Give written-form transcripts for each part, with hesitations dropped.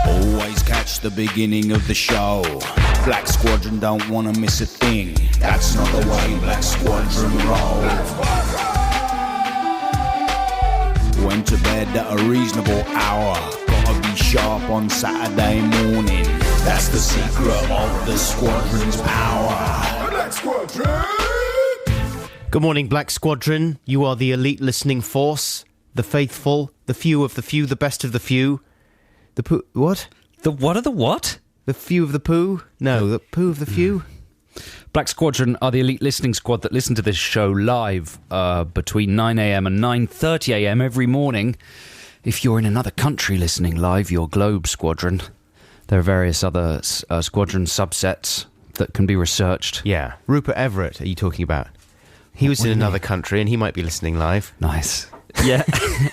Always catch the beginning of the show. Black Squadron don't wanna miss a thing. That's not the way Black Squadron roll. Went to bed at a reasonable hour. Gotta be sharp on Saturday morning. That's the secret of the Squadron's power. Black Squadron! Good morning, Black Squadron. You are the elite listening force. The faithful, the few of the few, the best of the few. The poo... What? The what of the what? The few of the poo? No, the poo of the few. Black Squadron are the elite listening squad that listen to this show live between 9am and 9:30am every morning. If you're in another country listening live, you're Globe Squadron. There are various other squadron subsets that can be researched. Yeah. Rupert Everett, are you talking about? He was in another country and he might be listening live. Nice. Yeah,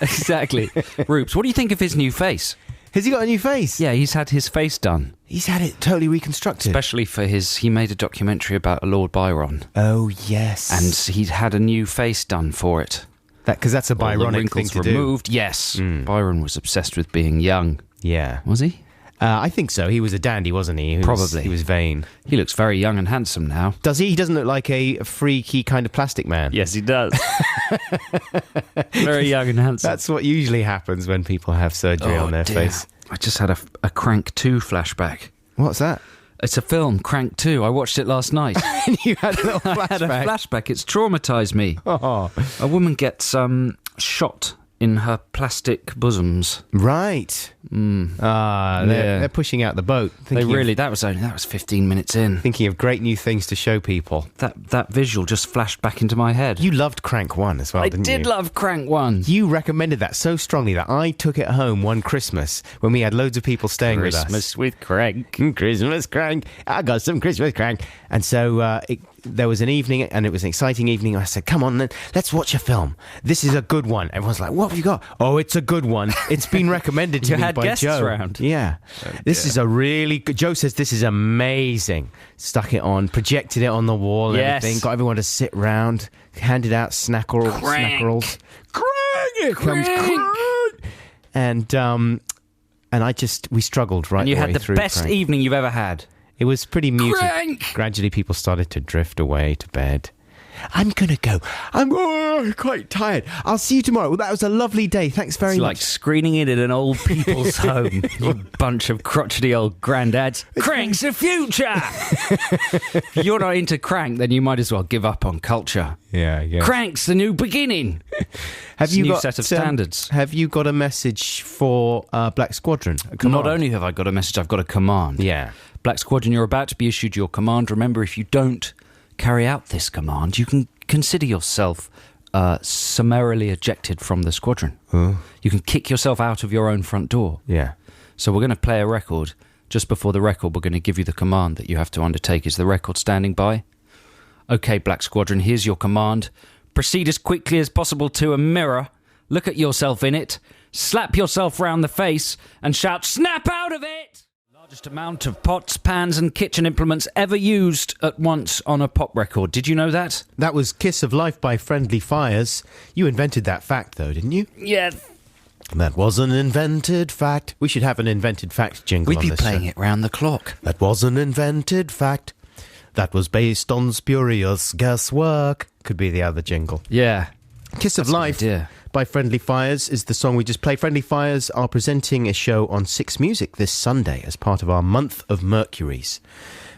exactly. Rupes, what do you think of his new face? Has he got a new face? Yeah, he's had his face done. He's had it totally reconstructed. Especially for he made a documentary about Lord Byron. Oh, yes. And he'd had a new face done for it. Because that's a Byronic thing to removed. do. Yes. Byron was obsessed with being young. Yeah. Was he? I think so. He was a dandy, wasn't he? Probably. He was vain. He looks very young and handsome now. Does he? He doesn't look like a freaky kind of plastic man. Yes, he does. Very young and handsome. That's what usually happens when people have surgery on their face. I just had a Crank 2 flashback. What's that? It's a film, Crank 2. I watched it last night. And you had a little flashback. I had a flashback. It's traumatised me. Oh. A woman gets shot in her plastic bosoms. Right. They're pushing out the boat. That was 15 minutes in. Thinking of great new things to show people. That visual just flashed back into my head. You loved Crank 1 as well, didn't you? I did love Crank 1. You recommended that so strongly that I took it home one Christmas when we had loads of people staying with us. Christmas with Crank. Christmas Crank. I got some Christmas Crank. And so there was an evening, and it was an exciting evening. I said, come on, then, let's watch a film. This is a good one. Everyone's like, what have you got? Oh, it's a good one. It's been recommended to me by guests Joe. round. Yeah. This is a really good... Joe says this is amazing. Stuck it on, projected it on the wall and everything. Got everyone to sit round, handed out snackerals. Crank! Here comes Crank! And we struggled right and you the way had the through best Crank. evening you've ever had. It was pretty muted. Crank! Gradually, people started to drift away to bed. I'm going to go. I'm quite tired. I'll see you tomorrow. Well, that was a lovely day. Thanks very much. It's like screening it in an old people's home. You bunch of crotchety old granddads. Crank's the future! If you're not into Crank, then you might as well give up on culture. Yeah. Crank's the new beginning. Have you new got set of standards? Have you got a message for Black Squadron? Not only have I got a message, I've got a command. Yeah. Black Squadron, you're about to be issued your command. Remember, if you don't carry out this command, you can consider yourself summarily ejected from the squadron. You can kick yourself out of your own front door. Yeah. So we're going to play a record. Just before the record, we're going to give you the command that you have to undertake. Is the record standing by? Okay, Black Squadron, here's your command. Proceed as quickly as possible to a mirror. Look at yourself in it. Slap yourself round the face and shout, "Snap out of it!" Largest amount of pots, pans and kitchen implements ever used at once on a pop record. Did you know that? That was Kiss of Life by Friendly Fires. You invented that fact, though, didn't you? Yeah. That was an invented fact. We should have an invented fact jingle on We'd be this playing show. it round the clock. That was an invented fact. That was based on spurious guesswork. Could be the other jingle. Yeah. Kiss of Life by Friendly Fires is the song we just played. Friendly Fires are presenting a show on Six Music this Sunday as part of our month of Mercuries.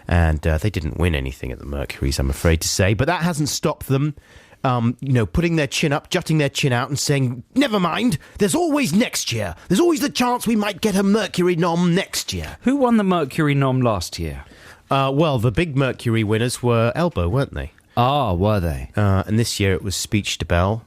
And they didn't win anything at the Mercuries, I'm afraid to say. But that hasn't stopped them, putting their chin up, jutting their chin out and saying, never mind, there's always next year. There's always the chance we might get a Mercury nom next year. Who won the Mercury nom last year? Well, the big Mercury winners were Elbow, weren't they? Ah, were they? And this year it was Speech to Bell.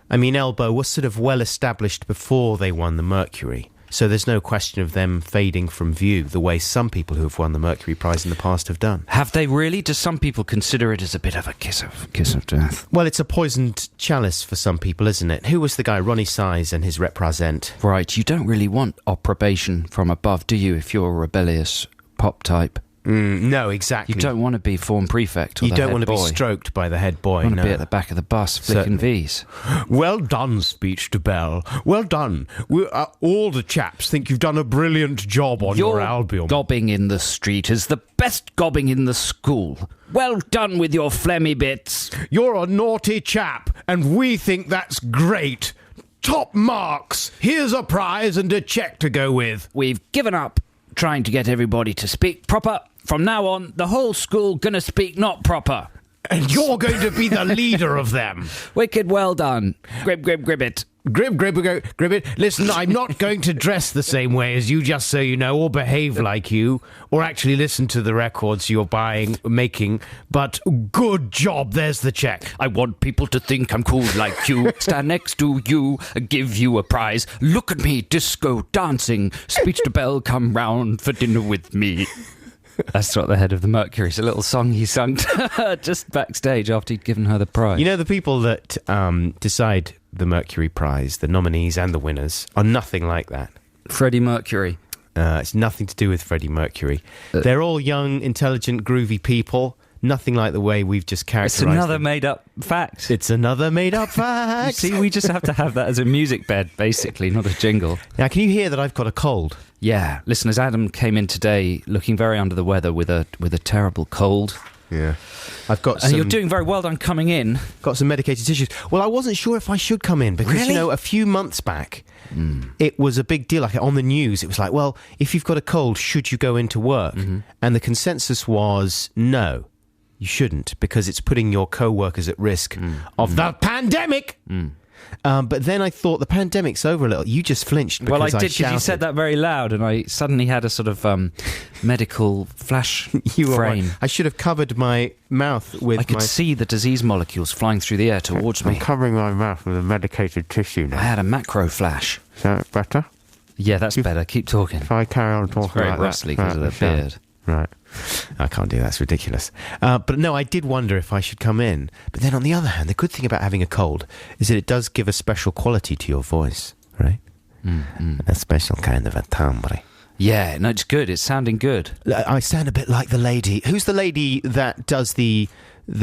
I mean, Elbow was sort of well established before they won the Mercury. So there's no question of them fading from view the way some people who have won the Mercury Prize in the past have done. Have they really? Do some people consider it as a bit of a kiss of death? Well, it's a poisoned chalice for some people, isn't it? Who was the guy? Ronnie Size and his Represent. Right, you don't really want approbation from above, do you, if you're a rebellious pop type? No, exactly. You don't want to be form prefect or You the don't head want to be boy. stroked by the head boy. You want no. to be at the back of the bus flicking Certainly. V's. Well done, speech to Bell. Well done. All the chaps think you've done a brilliant job on your album. Gobbing in the street is the best gobbing in the school. Well done with your phlegmy bits. You're a naughty chap, and we think that's great. Top marks. Here's a prize and a cheque to go with. We've given up trying to get everybody to speak proper. From now on, the whole school gonna speak not proper. And you're going to be the leader of them. Wicked well done. Grib it. Grib it. Listen, I'm not going to dress the same way as you, just so you know, or behave like you, or actually listen to the records you're making, but good job, there's the cheque. I want people to think I'm cool like you. Stand next to you, give you a prize. Look at me, disco dancing. Speech to Bell, come round for dinner with me. That's what the head of the Mercury. It's a little song he sung just backstage after he'd given her the prize. You know, the people that decide the Mercury Prize, the nominees and the winners, are nothing like that. Freddie Mercury. It's nothing to do with Freddie Mercury. They're all young, intelligent, groovy people. Nothing like the way we've just characterised It's another them. made-up fact. It's another made-up fact. See, we just have to have that as a music bed, basically, not a jingle. Now, can you hear that I've got a cold? Yeah, listeners, Adam came in today looking very under the weather with a terrible cold. Yeah. I've got And some... you're doing very well done coming in. Got some medicated tissues. Well, I wasn't sure if I should come in because, Really? you know, a few months back, it was a big deal. Like on the news, it was like, well, if you've got a cold, should you go into work? And the consensus was no, you shouldn't, because it's putting your co-workers at risk of the pandemic. But then I thought the pandemic's over a little. You just flinched because Well, I did, because you shouted. said that very loud, and I suddenly had a sort of medical flash You were frame. right. I should have covered my mouth with I could my... see the disease molecules flying through the air towards I'm me. covering my mouth with a medicated tissue I now. had a macro flash. Is that better? Yeah, that's better. Keep talking. If I carry on talking Very like rustly that... because of the sure. beard. Right. I can't do that. It's ridiculous. But no, I did wonder if I should come in. But then on the other hand, the good thing about having a cold is that it does give a special quality to your voice, right? A special kind of a timbre. Yeah, no, it's good. It's sounding good. I sound a bit like the lady. Who's the lady that does the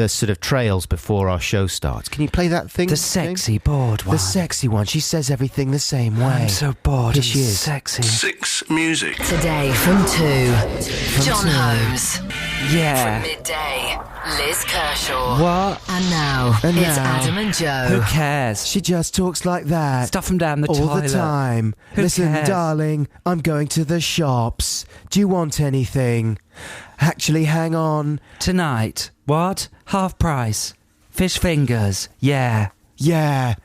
sort of trails before our show starts? Can you play that thing? The sexy bored one. The sexy one. She says everything the same way. I'm so bored. Here she and is. sexy. Six Music. Today from 2, John Holmes. Yeah. From midday, Liz Kershaw. What? And now, And it's now- Adam and Joe. Who cares? She just talks like that. Stuff them down the all toilet. the time. Who Listen, cares? darling, I'm going to the shops. Do you want anything? Actually, hang on. Tonight. What? Half price. Fish fingers. Yeah. Yeah.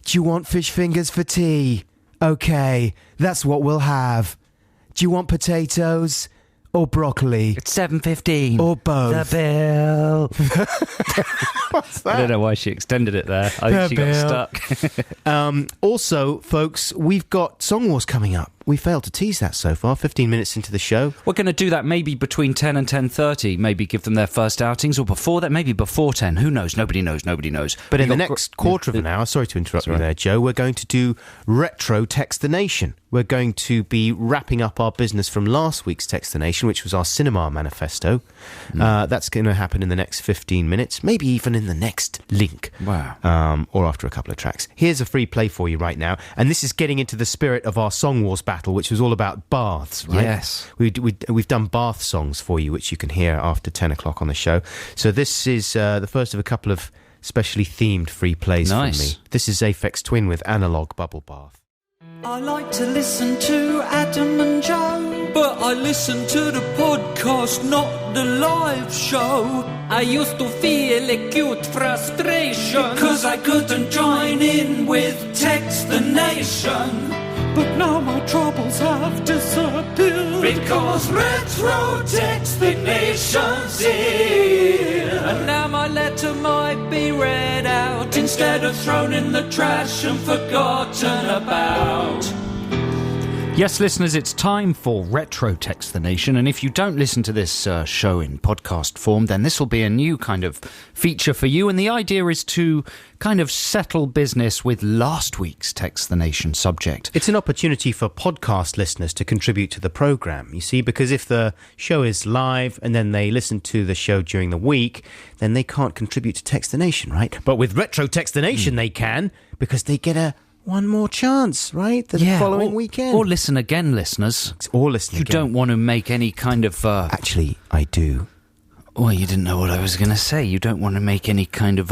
Do you want fish fingers for tea? Okay, that's what we'll have. Do you want potatoes or broccoli? It's 7:15. Or both. The bill. What's I don't know why she extended it there. I think she got stuck. Also, folks, we've got Song Wars coming up. We failed to tease that so far, 15 minutes into the show. We're going to do that maybe between 10 and 10:30. Maybe give them their first outings, or before that, maybe before 10. Who knows? Nobody knows. Nobody knows. But in We the got next quarter of an hour, sorry to interrupt you right. there, Joe, we're going to do Retro Text the Nation. We're going to be wrapping up our business from last week's Text the Nation, which was our cinema manifesto. That's going to happen in the next 15 minutes, maybe even in the next link. Wow. Or after a couple of tracks. Here's a free play for you right now. And this is getting into the spirit of our Song Wars battle, which was all about baths, right? Yes. We've done bath songs for you, which you can hear after 10 o'clock on the show. So this is the first of a couple of specially themed free plays Nice. from me. This is Aphex Twin with Analog Bubble Bath. I like to listen to Adam and Joe, but I listen to the podcast, not the live show. I used to feel acute frustration, cause I couldn't join in with Text the Nation. But now my troubles have disappeared, because Retro Text the Nation's here. And now my letter might be read out, instead of thrown in the trash and forgotten about. Yes, listeners, it's time for Retro Text the Nation, and if you don't listen to this show in podcast form, then this will be a new kind of feature for you, and the idea is to kind of settle business with last week's Text the Nation subject. It's an opportunity for podcast listeners to contribute to the programme, you see, because if the show is live and then they listen to the show during the week, then they can't contribute to Text the Nation, right? But with Retro Text the Nation, they can, because they get one more chance, right? The following weekend. Or listen again, listeners. Or listen You again. don't want to make any kind of... Actually, I do. Well, you didn't know what I was going to say. You don't want to make any kind of...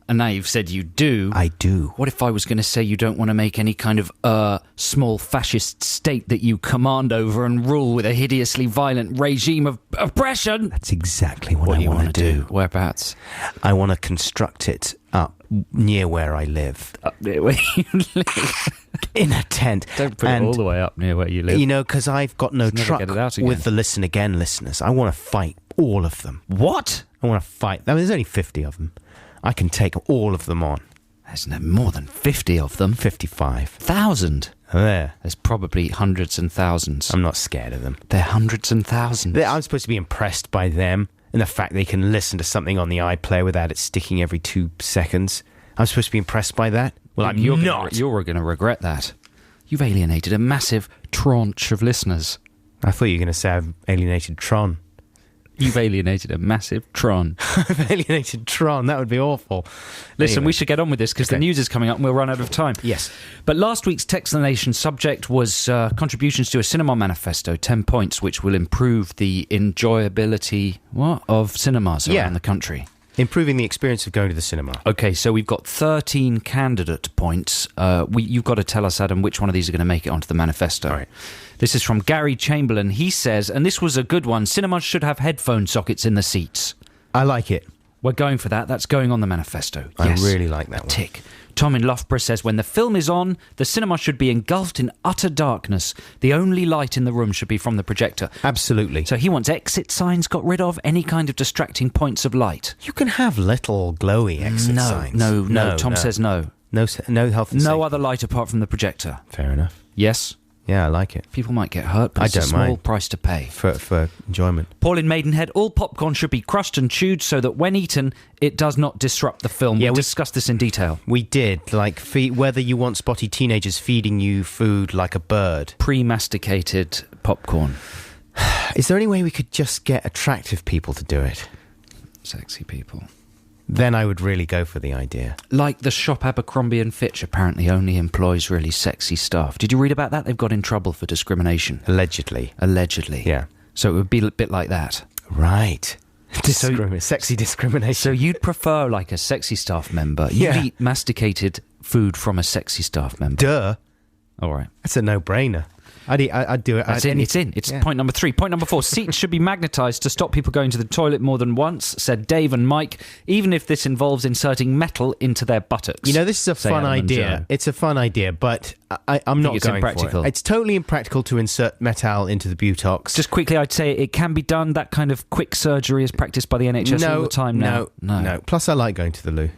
And now you've said you do. I do. What if I was going to say you don't want to make any kind of small fascist state that you command over and rule with a hideously violent regime of oppression? That's exactly what I want to do. Whereabouts? I want to construct it up near where I live. Up near where you live. In a tent. Don't put it all the way up near where you live. You know, because I've got no Just never truck get it out again. with the Listen Again listeners. I want to fight all of them. What? I want to fight. I mean, there's only 50 of them. I can take all of them on. There's no more than 50 of them. 55. 1,000. There. There's probably hundreds and thousands. I'm not scared of them. They're hundreds and thousands. I'm supposed to be impressed by them and the fact they can listen to something on the iPlayer without it sticking every 2 seconds. I'm supposed to be impressed by that? Well, I'm not. You're going to regret that. You've alienated a massive tranche of listeners. I thought you were going to say I've alienated Tron. You've alienated a massive Tron. I've alienated Tron. That would be awful. Listen, Anyway. we should get on with this because the news is coming up and we'll run out of time. Yes. But last week's Text the Nation subject was contributions to a cinema manifesto, 10 points, which will improve the enjoyability of cinemas around the country. Improving the experience of going to the cinema. Okay, so we've got 13 candidate points. You've got to tell us, Adam, which one of these are going to make it onto the manifesto. All right. This is from Gary Chamberlain. He says, and this was a good one, cinemas should have headphone sockets in the seats. I like it. We're going for that. That's going on the manifesto. I Yes. really like that one. Tick. Tom in Loughborough says, when the film is on, the cinema should be engulfed in utter darkness. The only light in the room should be from the projector. Absolutely. So he wants exit signs got rid of, any kind of distracting points of light. You can have little glowy exit signs. No. Tom says no. No health and No safety. other light apart from the projector. Fair enough. Yes? Yeah, I like it. People might get hurt, but I it's a don't small mind. price to pay. For enjoyment. Paul in Maidenhead, all popcorn should be crushed and chewed so that when eaten, it does not disrupt the film. Yeah, we we- discussed this in detail. We did, like, whether you want spotty teenagers feeding you food like a bird. Pre-masticated popcorn. Is there any way we could just get attractive people to do it? Sexy people. Then I would really go for the idea. Like the shop Abercrombie and Fitch apparently only employs really sexy staff. Did you read about that? They've got in trouble for discrimination. Allegedly. Allegedly. Yeah. So it would be a bit like that. Right. Sexy discrimination. So you'd prefer like a sexy staff member. You'd Yeah. eat masticated food from a sexy staff member. Duh. All right. That's a no-brainer. I'd do it. That's in. It's in. It's Yeah. point number 3. Point number 4. Seats should be magnetised to stop people going to the toilet more than once, said Dave and Mike, even if this involves inserting metal into their buttocks. You know, this is a Say fun Alan and idea. Joe. It's a fun idea, but I'm not it's going impractical? for it. It's totally impractical to insert metal into the buttocks. Just quickly, I'd say it can be done. That kind of quick surgery is practiced by the NHS all the time now. No. Plus, I like going to the loo.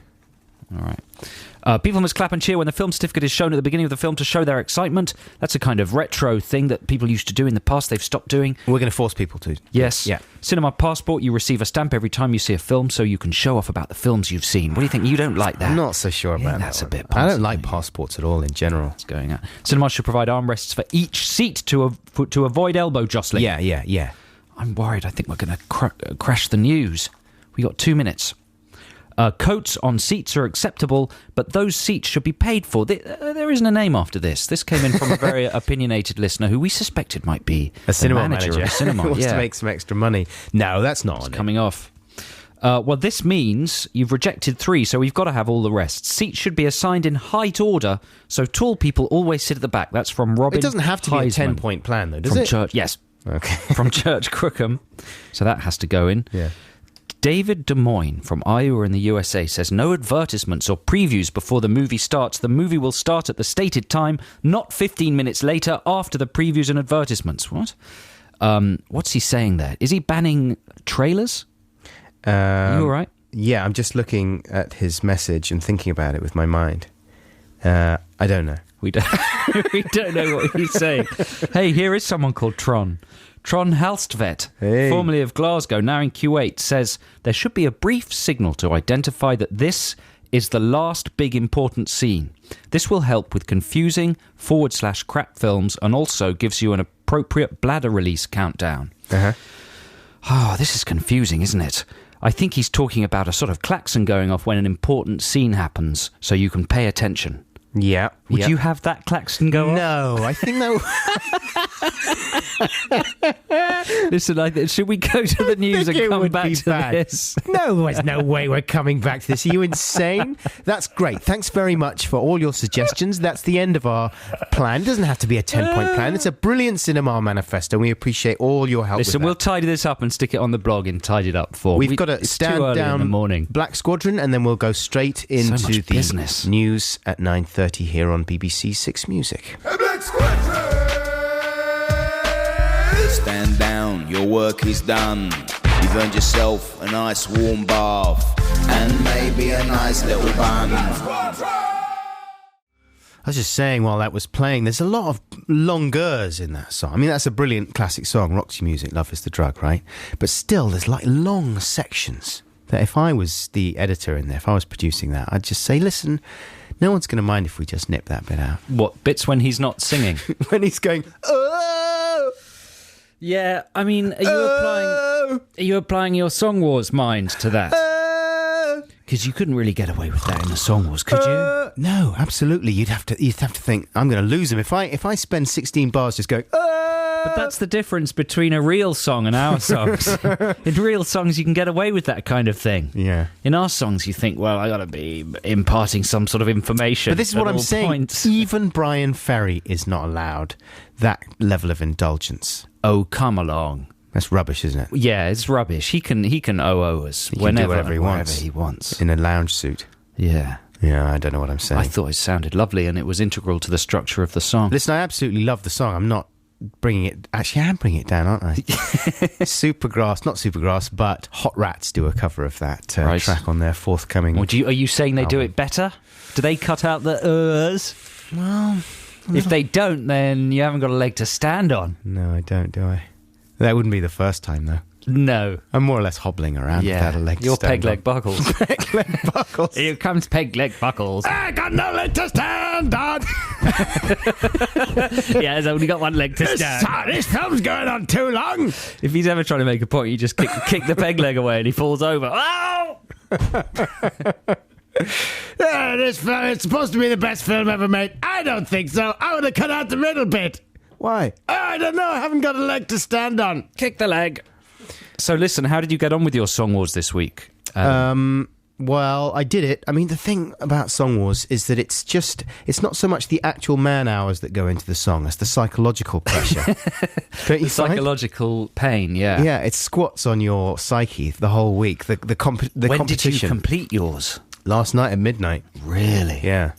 All right. People must clap and cheer when the film certificate is shown at the beginning of the film to show their excitement. That's a kind of retro thing that people used to do in the past. They've stopped doing. We're going to force people to. Yes. Yeah. Cinema Passport, you receive a stamp every time you see a film so you can show off about the films you've seen. What do you think? You don't like that? I'm not so sure about that. That's a one. bit I don't parsy, like don't you? passports at all in general. It's going out. Cinema should provide armrests for each seat to avoid elbow jostling. Yeah. I'm worried. I think we're going to crash the news. We got 2 minutes. Coats on seats are acceptable, but those seats should be paid for. There isn't a name after this. This came in from a very opinionated listener who we suspected might be A cinema manager of a cinema. who wants Yeah. to make some extra money. No, that's not on it. Coming off. Well, this means you've rejected 3, so we've got to have all the rest. Seats should be assigned in height order, so tall people always sit at the back. That's from Robin It doesn't have to be a Heisman 10-point plan, though, does from it? Church. Yes, Okay. from Church Crookham. So that has to go in. Yeah. David Des Moines from Iowa in the USA says no advertisements or previews before the movie starts. The movie will start at the stated time, not 15 minutes later after the previews and advertisements. What? What's he saying there? Is he banning trailers? Are you all right? Yeah, I'm just looking at his message and thinking about it with my mind. I don't know. We don't, we don't know what he's saying. Hey, here is someone called Tron. Tron Halstvet, formerly of Glasgow, now in Kuwait, says there should be a brief signal to identify that this is the last big important scene. This will help with confusing /crap films and also gives you an appropriate bladder release countdown. Oh, this is confusing, isn't it? I think he's talking about a sort of klaxon going off when an important scene happens, so you can pay attention. Yeah. Would you have that klaxon go off? No, I think that... Listen, should we go to the news and come back to this? No, there's no way we're coming back to this. Are you insane? That's great. Thanks very much for all your suggestions. That's the end of our plan. It doesn't have to be a 10-point plan. It's a brilliant cinema manifesto, and we appreciate all your help. Listen, with that. we'll tidy this up and stick it on the blog in Tidied Up form. We've got to stand down in the morning. Black Squadron, and then we'll go straight into the business. News at 9:30 here on BBC Six Music. Black Squadron! Stand down, your work is done. You've earned yourself a nice warm bath and maybe a nice little bun. I was just saying while that was playing, there's a lot of longeurs in that song. I mean, that's a brilliant classic song, Roxy Music, Love is the Drug, right? But still, there's like long sections that if I was the editor in there, if I was producing that, I'd just say, listen, no one's going to mind if we just nip that bit out. What, bits when he's not singing? When he's going, oh! Yeah, I mean, are you applying your Song Wars mind to that? Because you couldn't really get away with that in the Song Wars, could you? No, absolutely. You'd have to think, I'm going to lose him. If I spend 16 bars just going, But that's the difference between a real song and our songs. In real songs, you can get away with that kind of thing. Yeah. In our songs, you think, well, I got to be imparting some sort of information. But this is what I'm saying. Points. Even Brian Ferry is not allowed that level of indulgence. Oh, come along. That's rubbish, isn't it? Yeah, it's rubbish. He can OO us He whenever, can do whatever he wherever wants. he wants. In a lounge suit. Yeah. Yeah, I don't know what I'm saying. I thought it sounded lovely and it was integral to the structure of the song. Listen, I absolutely love the song. I'm not bringing it... Actually, I am bringing it down, aren't I? Supergrass, not Supergrass, but Hot Rats do a cover of that track on their forthcoming... Well, are you saying they do album. it better? Do they cut out the Well... If they don't, then you haven't got a leg to stand on. No, I don't, do I? That wouldn't be the first time, though. No. I'm more or less hobbling around without a leg to You're stand Peg Leg on. Buckles. Peg Leg Buckles. Here comes Peg Leg Buckles. I got no leg to stand on. Yeah, he's only got one leg to stand. This film's going on too long. If he's ever trying to make a point, you just kick the peg leg away and he falls over. Oh! This film is supposed to be the best film ever made. I don't think so. I would have cut out the middle bit. Why? I don't know. I haven't got a leg to stand on. Kick the leg. So listen, how did you get on with your Song Wars this week? Well, I did it. I mean, the thing about Song Wars is that it's not so much the actual man hours that go into the song as the psychological pressure. Don't you find? Psychological pain, yeah. Yeah, it squats on your psyche the whole week. The When competition. did you complete yours? Last night at midnight. Really? Yeah.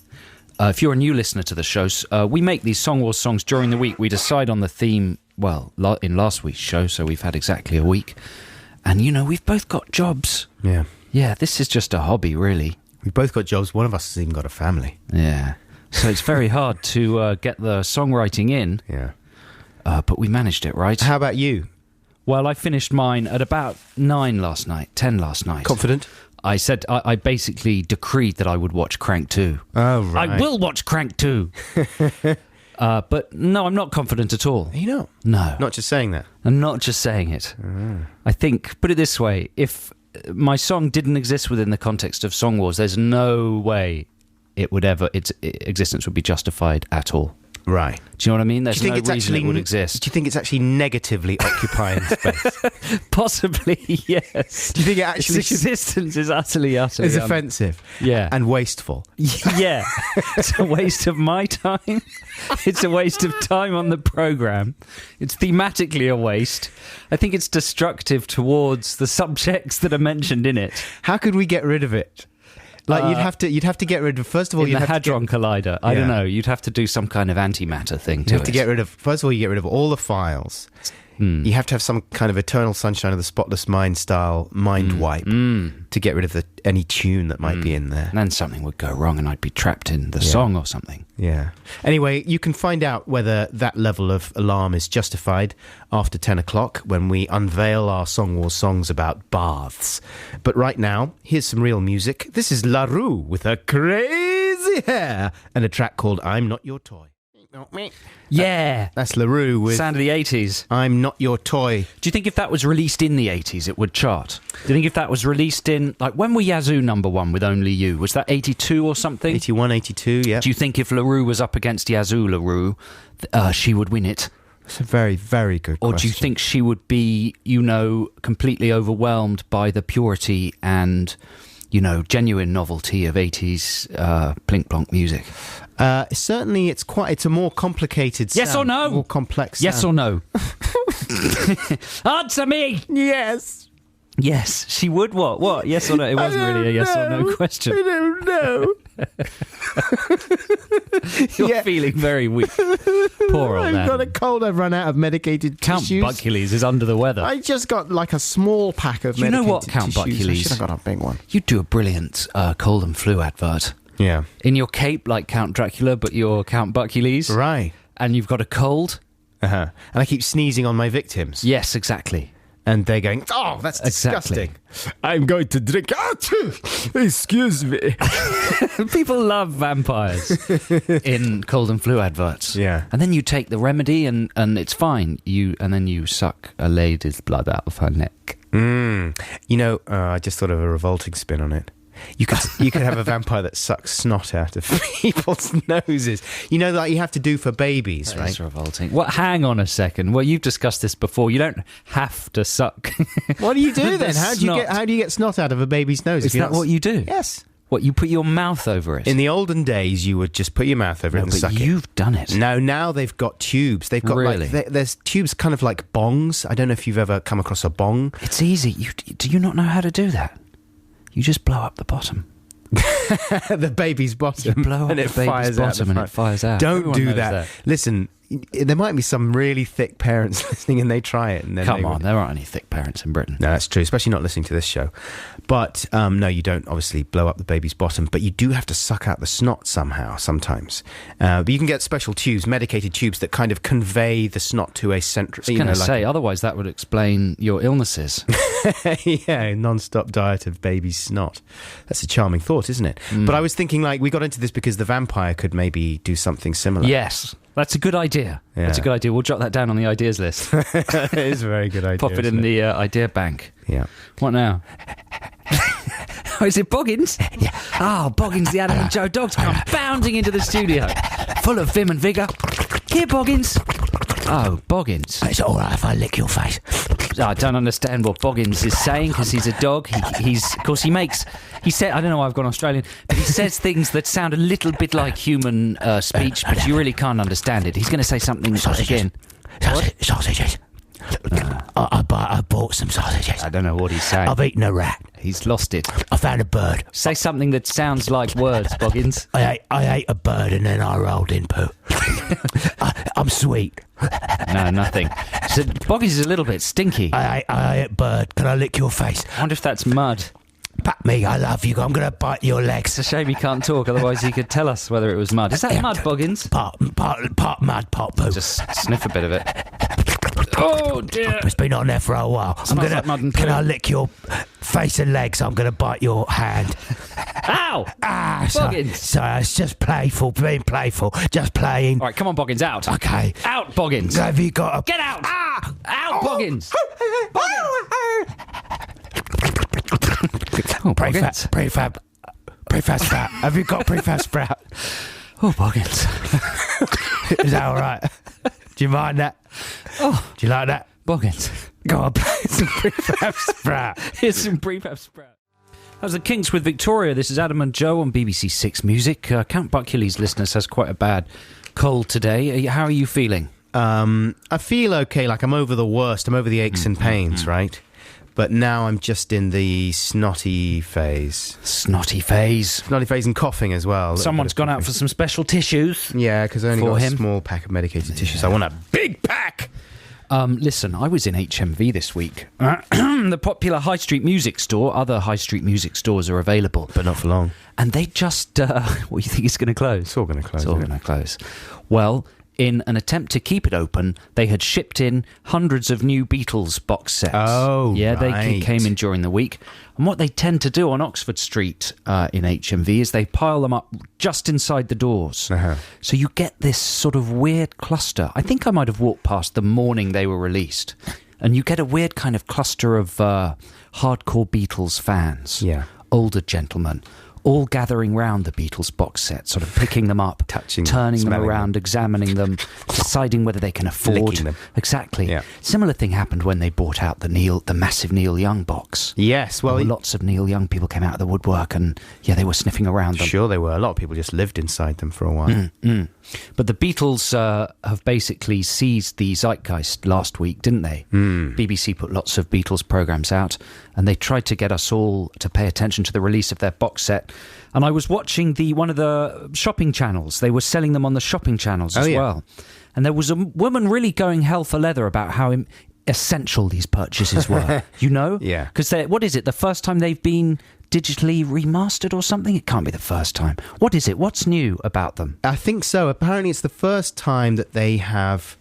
If you're a new listener to the show, we make these Song Wars songs during the week. We decide on the theme, well, in last week's show, so we've had exactly a week. And, we've both got jobs. Yeah. Yeah, this is just a hobby, really. We've both got jobs. One of us has even got a family. Yeah. So it's very hard to get the songwriting in. Yeah. But we managed it, right? How about you? Well, I finished mine at about 10 last night. Confident? I said, I basically decreed that I would watch Crank 2. Oh, right. I will watch Crank 2. But no, I'm not confident at all. Are you not? No. Not just saying that. I'm not just saying it. I think, put it this way, if my song didn't exist within the context of Song Wars, there's no way its existence would be justified at all. Right. Do you know what I mean? There's Do you think no it's reason actually it would exist. Do you think it's actually negatively occupying space? Possibly, yes. Do you think it actually Its existence is utterly is offensive? Yeah. And wasteful. Yeah. It's a waste of my time. It's a waste of time on the programme. It's thematically a waste. I think it's destructive towards the subjects that are mentioned in it. How could we get rid of it? Like you'd have to get rid of, first of all, In the Hadron Collider. I don't know. You'd have to do some kind of antimatter thing to it. You have to get rid of, first of all, you get rid of all the files. You have to have some kind of Eternal Sunshine of the Spotless Mind style mind wipe to get rid of any tune that might be in there. And then something would go wrong and I'd be trapped in the song or something. Yeah. Anyway, you can find out whether that level of alarm is justified after 10 o'clock when we unveil our Song Wars songs about baths. But right now, here's some real music. This is La Rue with her crazy hair and a track called I'm Not Your Toy. Yeah. That's La Rue with Sound of the 80s. I'm Not Your Toy. Do you think if that was released in the 80s, it would chart? Do you think if that was released in... Like, when were Yazoo #1 with Only You? Was that 82 or something? 81, 82, yeah. Do you think if La Rue was up against Yazoo La Rue, she would win it? It's a very, very good question. Or do you think she would be, completely overwhelmed by the purity and, genuine novelty of 80s plink-plonk music? Certainly, it's a more complicated sound. Yes or no? More complex Yes sound. or no? Answer me! Yes. Yes, she would what? What? Yes or no? It wasn't really a yes or no question. I don't know. You're feeling very weak. Poor old I've man. got a cold. I've run out of medicated Count tissues. Buckules is under the weather. I just got like a small pack of Do you know medicated what, Count tissues. I Buckules? should have got a big one. You'd do a brilliant cold and flu advert. Yeah. In your cape, like Count Dracula, but you're Count Buckules. Right. And you've got a cold. Uh-huh. And I keep sneezing on my victims. Yes, exactly. And they're going, oh, that's disgusting. I'm going to drink. Achoo! Excuse me. People love vampires in cold and flu adverts. Yeah. And then you take the remedy and it's fine. And then you suck a lady's blood out of her neck. I just thought of a revolting spin on it. You could have a vampire that sucks snot out of people's noses. Like you have to do for babies, right? That's revolting. What? Hang on a second. Well, you've discussed this before. You don't have to suck. What do you do then? How snot. do you get snot out of a baby's nose? Is that what you do? Yes. What, you put your mouth over it? In the olden days, you would just put your mouth over it and suck it. You've done it. No, now they've got tubes. They've got Really? there's tubes kind of like bongs. I don't know if you've ever come across a bong. It's easy. Do you not know how to do that? You just blow up the bottom. The baby's bottom. You blow up and the it baby's fires out bottom and it fires out. Don't Everyone do knows that. Listen, there might be some really thick parents listening and they try it. And then Come on, there aren't any thick parents in Britain. No, that's true, especially not listening to this show. But no, you don't obviously blow up the baby's bottom, but you do have to suck out the snot somehow, sometimes. But you can get special tubes, medicated tubes that kind of convey the snot to a central... I was going to say, otherwise that would explain your illnesses. Yeah, non-stop diet of baby snot. That's a charming thought, isn't it? But I was thinking, we got into this because the vampire could maybe do something similar. Yes, that's a good idea. Yeah. That's a good idea. We'll jot that down on the ideas list. It is a very good idea. Pop it in the idea bank. Yeah. What now? Oh, is it Boggins? Yeah. Oh, Boggins, the Adam and Joe dogs come bounding into the studio, full of vim and vigour. Here, Boggins. Oh, Boggins. It's all right if I lick your face. I don't understand what Boggins is saying because he's a dog. He said, I don't know why I've gone Australian, but he says things that sound a little bit like human speech, but you really can't understand it. He's going to say something again. Sausages. I bought some sausages. I don't know what he's saying. I've eaten a rat. He's lost it. I found a bird. Say something that sounds like words, Boggins. I ate a bird and then I rolled in poo. I'm sweet. No, nothing. So Boggins is a little bit stinky. I ate a bird. Can I lick your face? I wonder if that's mud. Pat me, I love you. I'm going to bite your legs. It's a shame he can't talk, otherwise he could tell us whether it was mud. Is that mud, Boggins? Part mud, part poo. Just sniff a bit of it. Oh dear. It's been on there for a while. Smells like mud and poo. Can I lick your face and legs? I'm going to bite your hand. Ow! Boggins. Sorry, it's just playful, being playful. Just playing. All right, come on, Boggins, out. Okay. Out, Boggins. Have you got a... Get out! Out, Boggins. Oh, Boggins. Prefab sprout. Have you got prefab sprout? Oh, Boggins. Is that all right? Do you mind that? Oh. Do you like that? Boggins. Go on, play some prefab sprout. Here's some prefab sprout. That was the Kinks with Victoria. This is Adam and Joe on BBC Six Music. Count Buckules, listeners, has quite a bad cold today. How are you feeling? I feel okay, like I'm over the worst. I'm over the aches and pains, right? But now I'm just in the snotty phase. Snotty phase. Snotty phase and coughing as well. Someone's gone out for some special tissues. Yeah, because I only for got him. a small pack of medicated tissues. I want a big pack. Listen, I was in HMV this week. The popular high street music store. Other high street music stores are available. But not for long. And they just... what do you think it's going to close? It's all going to close. It's all going to close. Well, in an attempt to keep it open, they had shipped in hundreds of new Beatles box sets. Oh, yeah, right. They came in during the week. And what they tend to do on Oxford Street in HMV is they pile them up just inside the doors. Uh-huh. So you get this sort of weird cluster. I think I might have walked past the morning they were released. And you get a weird kind of cluster of hardcore Beatles fans. Yeah. Older gentlemen, all gathering round the Beatles box set, sort of picking them up, Touching, turning them smelling around, examining them, deciding whether they can afford. Licking them. Exactly. Yeah. Similar thing happened when they brought out the massive Neil Young box. Yes, well... Lots of Neil Young people came out of the woodwork and, yeah, they were sniffing around them. Sure they were. A lot of people just lived inside them for a while. But the Beatles have basically seized the zeitgeist last week, didn't they? BBC put lots of Beatles programmes out, and they tried to get us all to pay attention to the release of their box set. And I was watching one of the shopping channels. They were selling them on the shopping channels as well. And there was a woman really going hell for leather about how essential these purchases were. You know? Yeah. Because what is it? The first time they've been digitally remastered or something? It can't be the first time. What is it? What's new about them? I think so. Apparently it's the first time that they have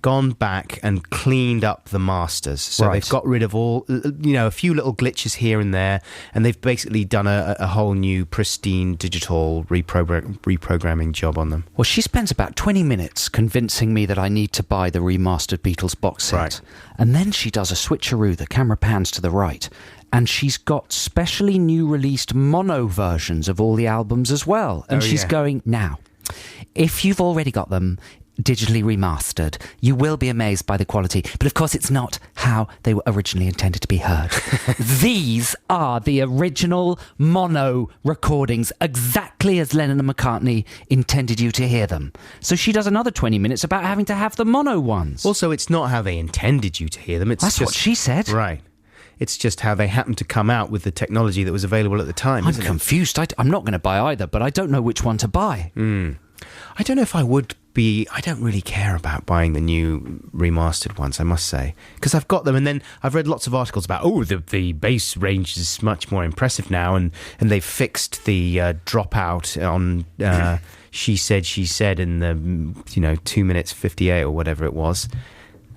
gone back and cleaned up the masters. So Right. they've got rid of all, a few little glitches here and there, and they've basically done a whole new pristine digital reprogramming job on them. Well, she spends about 20 minutes convincing me that I need to buy the remastered Beatles box set. Right. And then she does a switcheroo. The camera pans to the right. And she's got specially new released mono versions of all the albums as well. And she's going, now, if you've already got them digitally remastered, you will be amazed by the quality. But of course, it's not how they were originally intended to be heard. These are the original mono recordings, exactly as Lennon and McCartney intended you to hear them. So she does another 20 minutes about having to have the mono ones. Also, it's not how they intended you to hear them. It's That's just what she said. Right. It's just how they happened to come out with the technology that was available at the time. I'm isn't it? confused. I'm not going to buy either, but I don't know which one to buy. I don't know if I would be... I don't really care about buying the new remastered ones, I must say. Because I've got them, and then I've read lots of articles about, the bass range is much more impressive now, and they've fixed the dropout on She Said in the, 2 minutes 58 or whatever it was.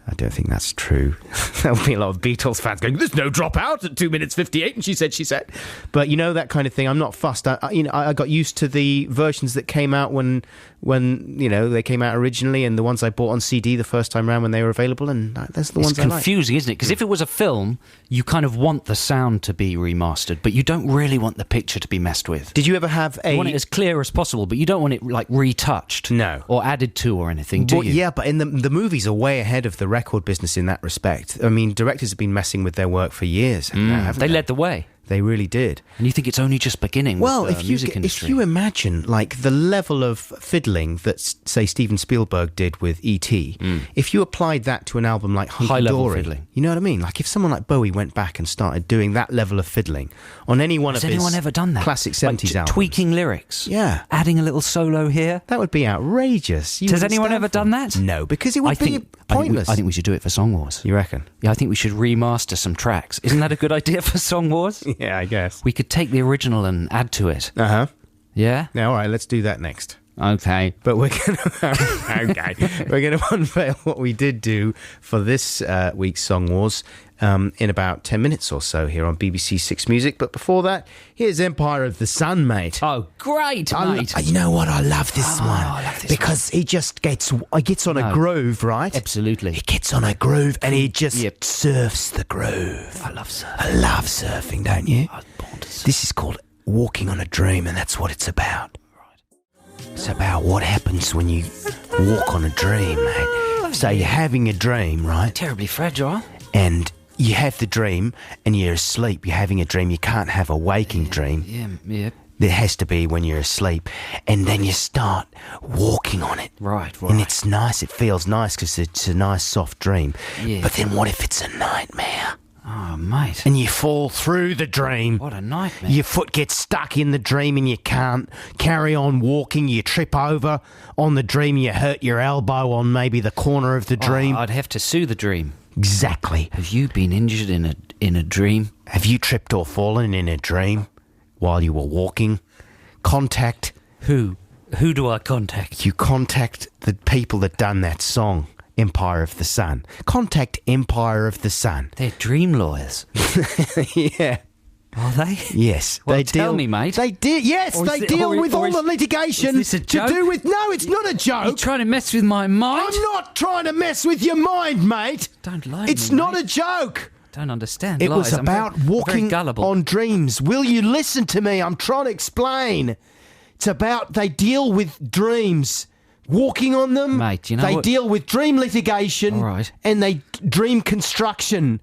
I don't think that's true. There'll be a lot of Beatles fans going, there's no dropout at 2 minutes 58, and she said. But that kind of thing, I'm not fussed. I got used to the versions that came out when they came out originally, and the ones I bought on CD the first time around when they were available, and that's the ones I like. It's confusing, isn't it? Because if it was a film, you kind of want the sound to be remastered, but you don't really want the picture to be messed with. Did you ever have You want it as clear as possible, but you don't want it retouched. No. Or added to or anything, do you? Yeah, but in the movies are way ahead of the record business in that respect. I mean, directors have been messing with their work for years. Haven't They led the way. They really did. And you think it's only just beginning with the music industry. If you imagine, the level of fiddling that, say, Steven Spielberg did with E.T., if you applied that to an album like Hunky High-level Dory, fiddling. you know what I mean? If someone like Bowie went back and started doing that level of fiddling on any one Has of his anyone ever done that? classic 70s albums. Tweaking lyrics. Yeah. Adding a little solo here. That would be outrageous. Has anyone ever done that? No, because it would be pointless. I think we should do it for Song Wars. You reckon? Yeah, I think we should remaster some tracks. Isn't that a good idea for Song Wars? Yeah, I guess. We could take the original and add to it. Uh-huh. Yeah? Now, all right, let's do that next. Okay. But we're going to unveil what we did do for this week's Song Wars in about 10 minutes or so here on BBC Six Music. But before that, here's Empire of the Sun, mate. Oh, great, mate. You know what? I love this one. I love this because he just gets on a groove, right? Absolutely. He gets on a groove and he just surfs the groove. I love surfing. I love surfing, don't you? I was born to surf. This is called Walking on a Dream, and that's what it's about. It's about what happens when you walk on a dream, mate. So you're having a dream, right? Terribly fragile. And you have the dream and you're asleep. You're having a dream. You can't have a waking dream. Yeah. There has to be when you're asleep. And then you start walking on it. Right. And it's nice. It feels nice because it's a nice, soft dream. Yeah. But then what if it's a nightmare? Oh, Oh, mate. And you fall through the dream. What a nightmare. Your foot gets stuck in the dream and you can't carry on walking. You trip over on the dream. You hurt your elbow on maybe the corner of the dream. Oh, I'd have to sue the dream. Exactly. Have you been injured in a dream? Have you tripped or fallen in a dream while you were walking? Contact. Who? Who do I contact? You contact the people that done that song, Empire of the Sun. Contact Empire of the Sun. They're dream lawyers. Yeah. Are they? Yes. Well, they tell deal, me, mate. They did. Yes, Or is they it- deal or- with or all is- the litigation is this a joke? to do with. No, it's not a joke. You're trying to mess with my mind? I'm not trying to mess with your mind, mate. Don't lie. It's me, not mate. a joke. Don't understand. It lies. was I'm about very walking gullible. on dreams. Will you listen to me? I'm trying to explain. It's about they deal with dreams. Walking on them, Mate, you know they what- deal with dream litigation, All right. and they dream construction.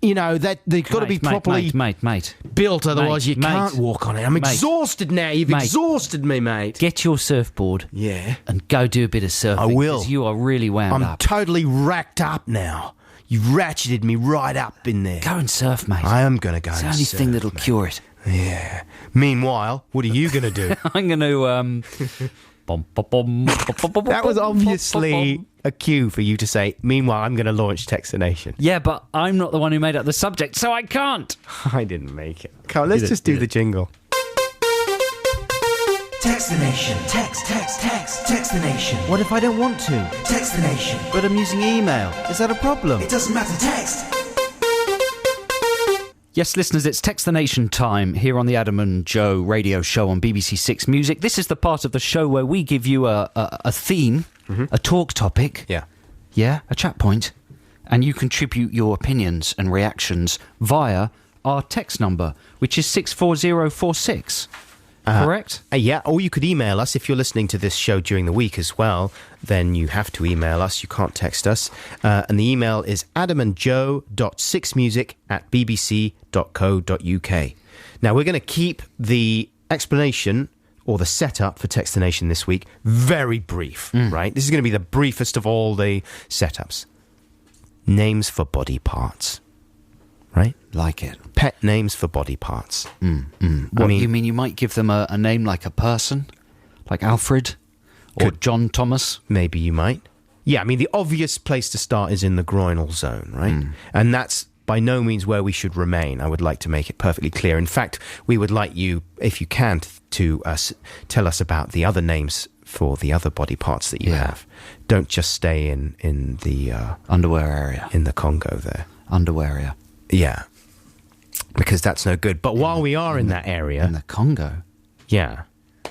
You know that they've got to be properly Mate. built, otherwise you mate, can't walk on it. I'm mate, exhausted now. You've mate. exhausted me, mate. Get your surfboard. Yeah. And go do a bit of surfing. I will. 'Cause you are really wound I'm up. totally racked up now. You've ratcheted me right up in there. Go and surf, mate. I am going to go. It's the and only surf, thing that'll mate. cure it. Yeah. Meanwhile, what are you going to do? I'm going to That was obviously a cue for you to say, meanwhile, I'm going to launch Text the Nation. Yeah, but I'm not the one who made up the subject, so I can't. I didn't make it. Come on, let's Did it, just do did the it. jingle. Text the nation. Text the nation. What if I don't want to? Text the nation. But I'm using email. Is that a problem? It doesn't matter. Text. Yes, listeners, it's Text the Nation time here on the Adam and Joe radio show on BBC Six Music. This is the part of the show where we give you a theme, a talk topic, Yeah. a chat point, and you contribute your opinions and reactions via our text number, which is 64046. Correct? Yeah, or you could email us if you're listening to this show during the week as well. Then you have to email us. You can't text us. And the email is adamandjoe.sixmusic@bbc.co.uk. Now, we're going to keep the explanation or the setup for Text the Nation this week very brief, right? This is going to be the briefest of all the setups. Names for body parts, right? Like it. Pet names for body parts. What, you mean you might give them a name like a person? Like Alfred? Or John Thomas? Maybe you might. Yeah, I mean, the obvious place to start is in the groinal zone, right? And that's by no means where we should remain. I would like to make it perfectly clear. In fact, we would like you, if you can, to tell us about the other names for the other body parts that you have. Don't just stay in the... Underwear area. in the Congo there. Underwear area. Yeah. Because that's no good. But while we are in that area... In the Congo? Yeah.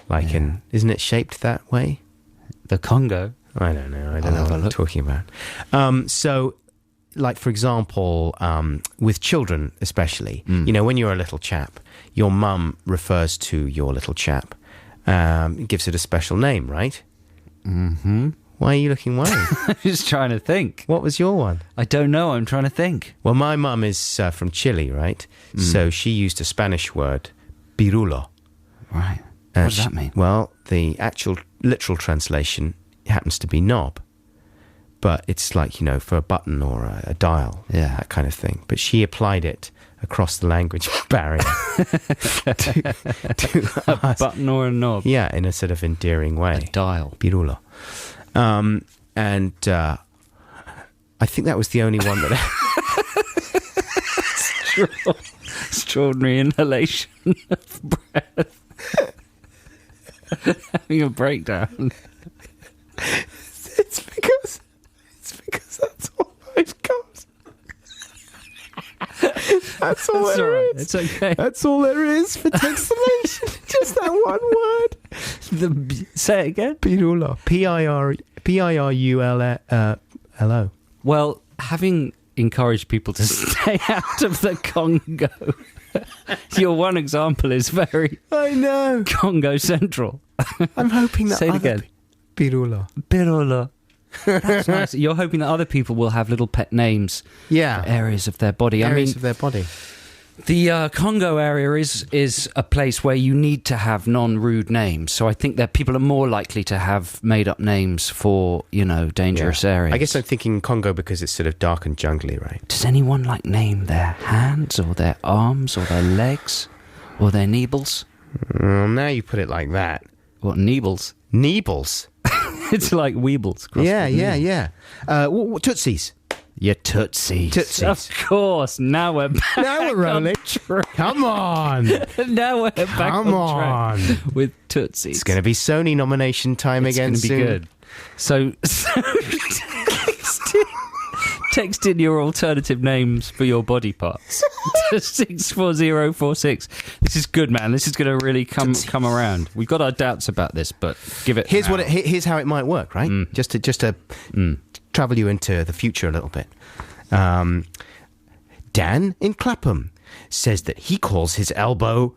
Like in... Isn't it shaped that way? The Congo? I don't know. I I'll don't know have what a I'm look. talking about. So, like, for example, with children especially, you know, when you're a little chap, your mum refers to your little chap, gives it a special name, right? Mm-hmm. Why are you looking worried? I'm just trying to think. What was your one? I don't know. I'm trying to think. Well, my mum is from Chile, right? So she used a Spanish word, pirulo. Right. What does she- that mean? Well, the actual literal translation happens to be knob. But it's like, you know, for a button or a dial, Yeah. that kind of thing. But she applied it across the language barrier to us. Button or a knob? Yeah, in a sort of endearing way. Dial. Pirulo. And I think that was the only one that... Extraordinary inhalation of breath. Having a breakdown. It's because that's all it comes. That's all That's there all right. is. It's okay. That's all there is for textilation. Just that one word. Say it again. Pirulo. P-I-R-U-L-O. Well, having encouraged people to stay out of the Congo, your one example is very I know. Congo central. I'm hoping that Say it other again. Pirulo. Pirola. That's nice. You're hoping that other people will have little pet names Yeah. for areas of their body. Areas I mean, of their body. The Congo area is a place where you need to have non-rude names. So I think that people are more likely to have made-up names for, dangerous areas. I guess I'm thinking Congo because it's sort of dark and jungly, right? Does anyone, name their hands or their arms or their legs or their neebles? Well, now you put it like that. What, neebles? Neebles? It's like weebles. Yeah. Tootsies. Your tootsies. Of course. Now we're back. Now we're rolling. Come on. Now we're back on track with tootsies. It's going to be Sony nomination time again soon. It's going to be good. So text in your alternative names for your body parts to 64046. This is good, man. This is going to really come around. We've got our doubts about this, but give it. Here's how it might work, right? Just to travel you into the future a little bit. Dan in Clapham says that he calls his elbow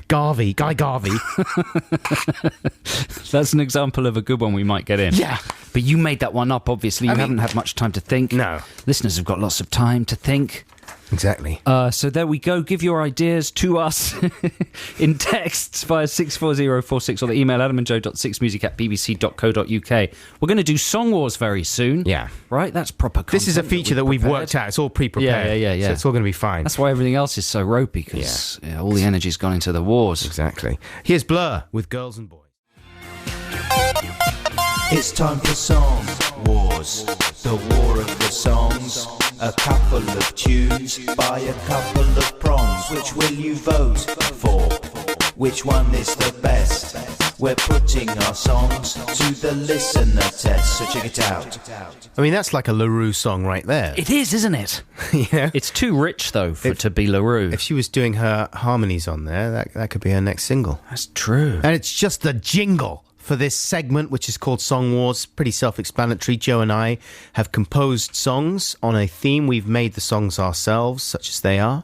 Garvey, Guy Garvey. That's an example of a good one we might get in. Yeah. But you made that one up, obviously. You haven't had much time to think. No. Listeners have got lots of time to think. Exactly. So there we go. Give your ideas to us in texts via 64046 or the email adamandjoe.6music@bbc.co.uk. We're going to do Song Wars very soon. Yeah. Right? That's proper content. This is a feature that we've worked out. It's all pre-prepared. Yeah. So it's all going to be fine. That's why everything else is so ropey, because all the energy's gone into the wars. Exactly. Here's Blur with Girls and Boys. It's time for Song Wars, the war of the songs. A couple of tunes by a couple of prongs. Which will you vote for? Which one is the best? We're putting our songs to the listener test, so check it out. I mean, that's like a LaRue song right there. It is, isn't it? Yeah. It's too rich, though, to be LaRue. If she was doing her harmonies on there, that could be her next single. That's true. And it's just the jingle for this segment, which is called Song Wars. Pretty self-explanatory. Joe and I have composed songs on a theme. We've made the songs ourselves, such as they are.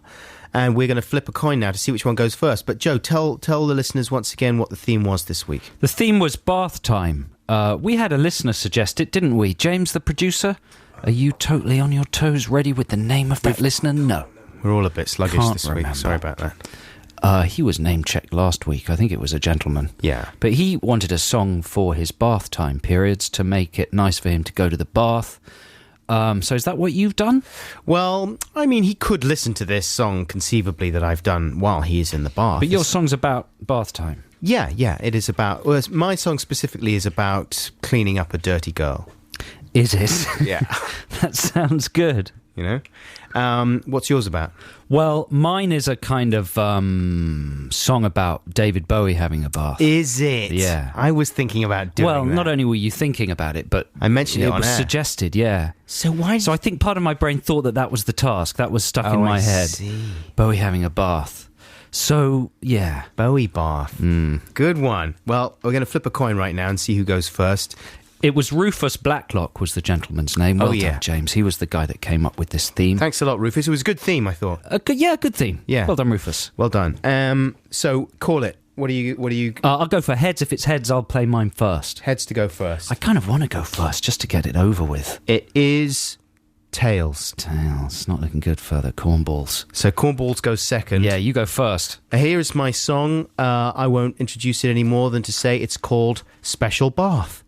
And we're going to flip a coin now to see which one goes first. But Joe, tell the listeners once again what the theme was this week. The theme was bath time. We had a listener suggest it, didn't we? James, the producer, are you totally on your toes, ready with the name of that listener? No. We're all a bit sluggish Can't this remember. week. Sorry about that. He was name-checked last week. I think it was a gentleman. Yeah. But he wanted a song for his bath time periods to make it nice for him to go to the bath. So is that what you've done? Well, I mean, he could listen to this song conceivably that I've done while he is in the bath. But your song's about bath time. Yeah, it is about... Well, my song specifically is about cleaning up a dirty girl. Is it? Yeah. That sounds good. You know? What's yours about? Well, mine is a kind of song about David Bowie having a bath. Is it? Yeah. I was thinking about doing that. Not only were you thinking about it, but I mentioned it on was air. suggested, yeah. So why... So I think part of my brain thought that was the task. That was stuck in my head. See. Bowie having a bath. So, yeah. Bowie bath. Good one. Well, we're going to flip a coin right now and see who goes first. It was Rufus Blacklock was the gentleman's name. Well done, James. He was the guy that came up with this theme. Thanks a lot, Rufus. It was a good theme, I thought. Good theme. Yeah. Well done, Rufus. Well done. So call it. What do you? I'll go for heads. If it's heads, I'll play mine first. Heads to go first. I kind of want to go first just to get it over with. It is tails. Tails. Not looking good for the cornballs. So cornballs goes second. Yeah, you go first. Here is my song. I won't introduce it any more than to say it's called Special Bath.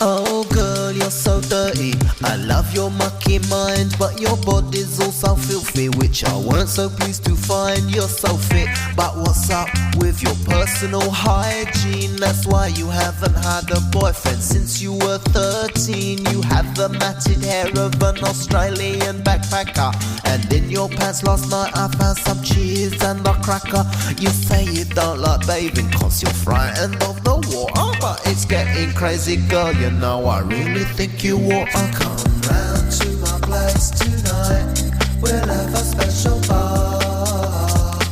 Oh girl, you're so dirty. I love your mucky mind, but your body's also filthy, which I weren't so pleased to find. You're so fit, but what's up with your personal hygiene? That's why you haven't had a boyfriend since you were 13. You have the matted hair of an Australian backpacker, and in your pants last night I found some cheese and a cracker. You say you don't like bathing cause you're frightened of the water, but it's getting crazy, girl. You know I really think you ought to come round to my place tonight. We'll have a special bath.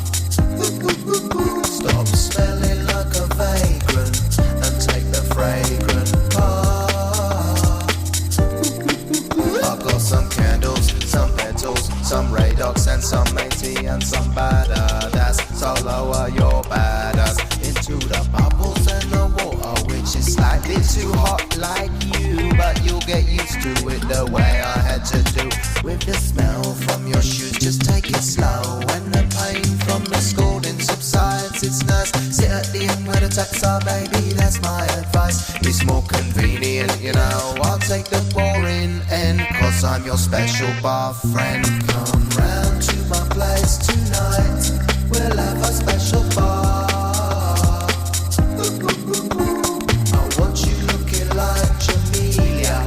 Stop smelling like a vagrant and take the fragrant part. I've got some candles, some petals, some Radox and some matey and some badass. So lower your badass into the bubbles and the be too hot like you, but you'll get used to it the way I had to do. With the smell from your shoes, just take it slow. When the pain from the scalding subsides, it's nice. Sit at the end where the taps are, baby, that's my advice. It's more convenient, you know. I'll take the boring end, cause I'm your special bar friend. Come round to my place tonight, we'll have a special bar. I want you looking like Jamelia,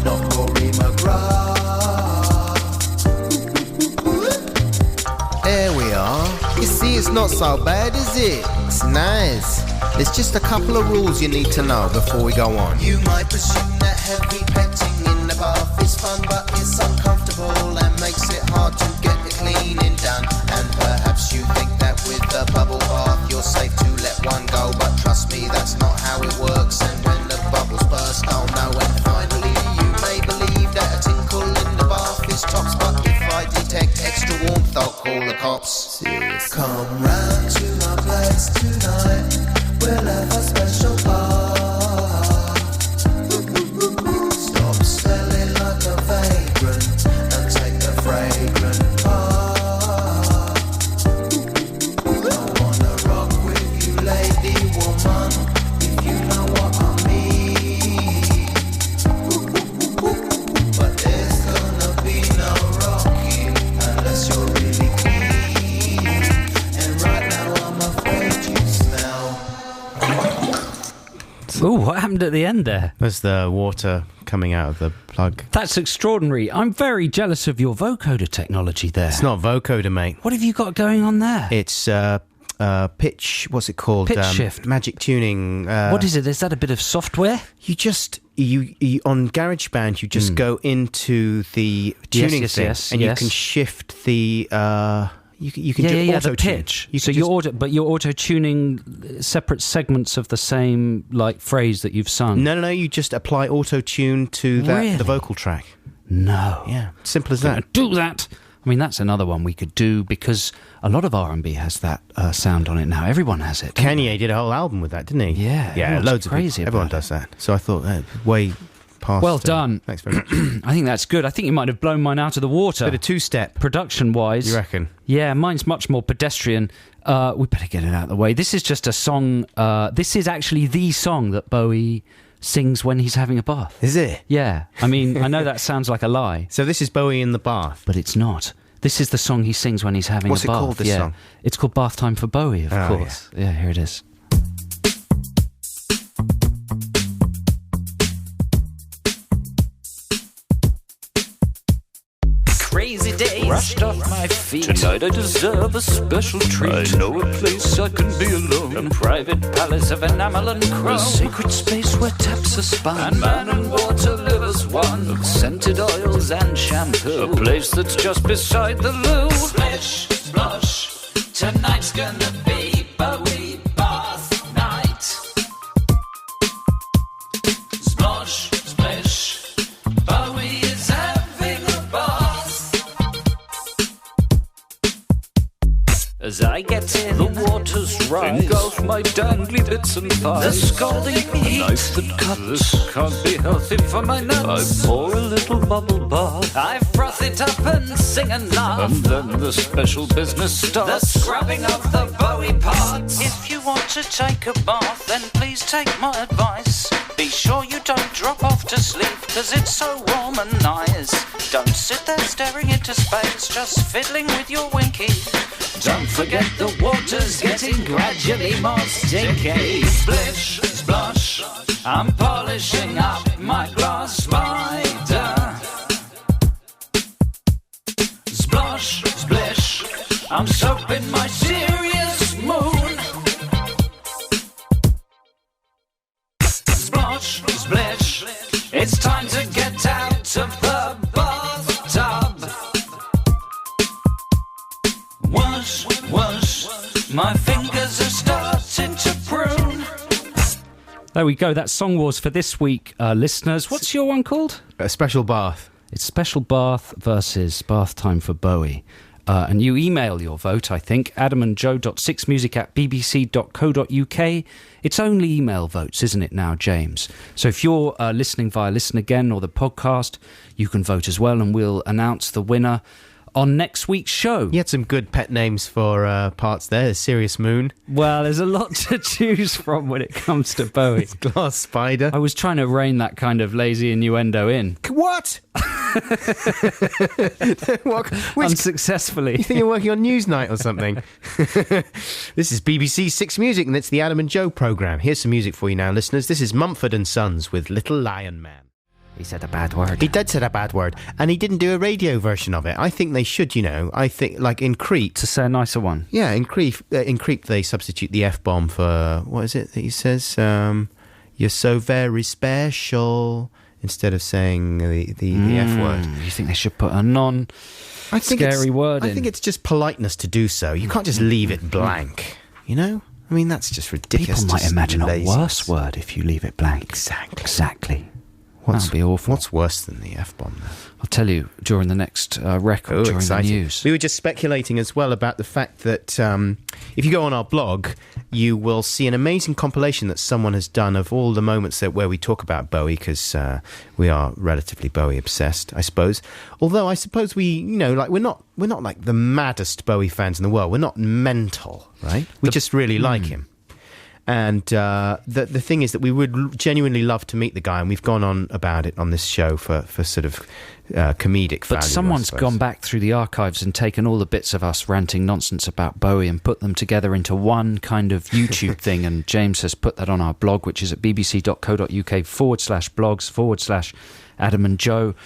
not Rory McGrath. There we are. You see, it's not so bad, is it? It's nice. There's just a couple of rules you need to know before we go on. You might presume that heavy petting in the bath is fun, but it's uncomfortable and makes it hard to get the cleaning done. And perhaps you think that with a bubble bath you're safe to let one go, but trust me, that's not how it works. And when the bubbles burst, oh no. And finally you may believe that a tinkle in the bath is tops, but if I detect extra warmth I'll call the cops. Come round to my place tonight, we'll have a special bar. Stop smelling like a vagrant and take the fragrant part. I wanna rock with you, lady woman, if you know what I mean. But there's gonna be no rocking unless you're really clean. And right now I'm afraid you smell. Ooh, what happened at the end there? There's the water coming out of the plug. That's extraordinary. I'm very jealous of your vocoder technology there. It's not vocoder, mate. What have you got going on there? It's pitch. What's it called? Pitch shift. Magic tuning. What is it? Is that a bit of software? You just you on GarageBand. You just go into the tuning thing, and you can shift the. You can do auto the pitch. You're auto tuning separate segments of the same like phrase that you've sung. No. You just apply auto tune to the vocal track. No. Yeah, simple as that. Do that. I mean, that's another one we could do because a lot of R&B has that sound on it now. Everyone has it. Kanye did a whole album with that, didn't he? Yeah. Loads of crazy. people. Everyone does that. So I thought way past. Well done. Thanks very much. I think that's good. I think you might have blown mine out of the water. Bit of two-step. Production-wise. You reckon? Yeah, mine's much more pedestrian. We better get it out of the way. This is just a song. This is actually the song that Bowie sings when he's having a bath. Is it? Yeah. I mean, I know that sounds like a lie. So this is Bowie in the bath. But it's not. This is the song he sings when he's having a bath. What's it called, this song? It's called Bath Time for Bowie, of course. Yeah, here it is. Crazy days rushed off my feet. Tonight I deserve a special treat. I know a place I can be alone. A private palace of enamel and chrome. A sacred space where taps are spun. And man and water live as one. Of scented oils and shampoo. A place that's just beside the loo. Splish, splosh, tonight's gonna be Bowie bath night. Splosh, splish, Bowie is having a bath. As I get in, the waters rise, engulf my dangly bits and thighs. The scalding heat, knife that cuts. This can't be healthy for my nuts. I pour a little bubble bath. I froth it up and sing and laugh. And then the special business starts. The scrubbing of the Bowie parts. If you want to take a bath, then please take my advice. Be sure you don't drop off to sleep, cause it's so warm and nice. Don't sit there staring into space, just fiddling with your winky. Don't forget the water's getting gradually more stinky. Splish, splosh, I'm polishing up my glass spider. Splosh, splish, I'm soaping my serious moon. Splosh, splish, it's time to get out of the bathtub. Wash, wash, my fingers are starting to prune. There we go. That's Song Wars for this week, listeners. What's your one called? A special bath. It's Special Bath versus Bath Time for Bowie. and you email your vote, I think, adamandjoe.6music@bbc.co.uk. It's only email votes, isn't it now, James? So if you're listening via Listen Again or the podcast, you can vote as well, and we'll announce the winner on next week's show. You had some good pet names for parts there. Serious Moon. Well, there's a lot to choose from when it comes to Bowie. Glass Spider. I was trying to rein that kind of lazy innuendo in. What? Unsuccessfully. You think you're working on Newsnight or something? This is BBC Six Music, and it's the Adam and Joe programme. Here's some music for you now, listeners. This is Mumford & Sons with Little Lion Man. He said a bad word. He did say a bad word, and he didn't do a radio version of it. I think they should, I think, like in Creep. To say a nicer one. Yeah, in Creep they substitute the F-bomb for, what is it that he says? You're so very special, instead of saying the F word. You think they should put a non-scary word in? I think it's just politeness to do so. You can't just leave it blank, I mean, that's just ridiculous. People might imagine a worse word if you leave it blank. Exactly. That'd be awful. What's worse than the F-bomb, though? I'll tell you during the next record, during exciting. the news. We were just speculating as well about the fact that if you go on our blog, you will see an amazing compilation that someone has done of all the moments where we talk about Bowie, because we are relatively Bowie obsessed, I suppose. Although I suppose we're not like the maddest Bowie fans in the world. We're not mental, right? We just really like him. And the thing is that we would genuinely love to meet the guy, and we've gone on about it on this show for sort of comedic value. But someone's gone back through the archives and taken all the bits of us ranting nonsense about Bowie and put them together into one kind of YouTube thing, and James has put that on our blog, which is at bbc.co.uk/blogs/Adam and Joe.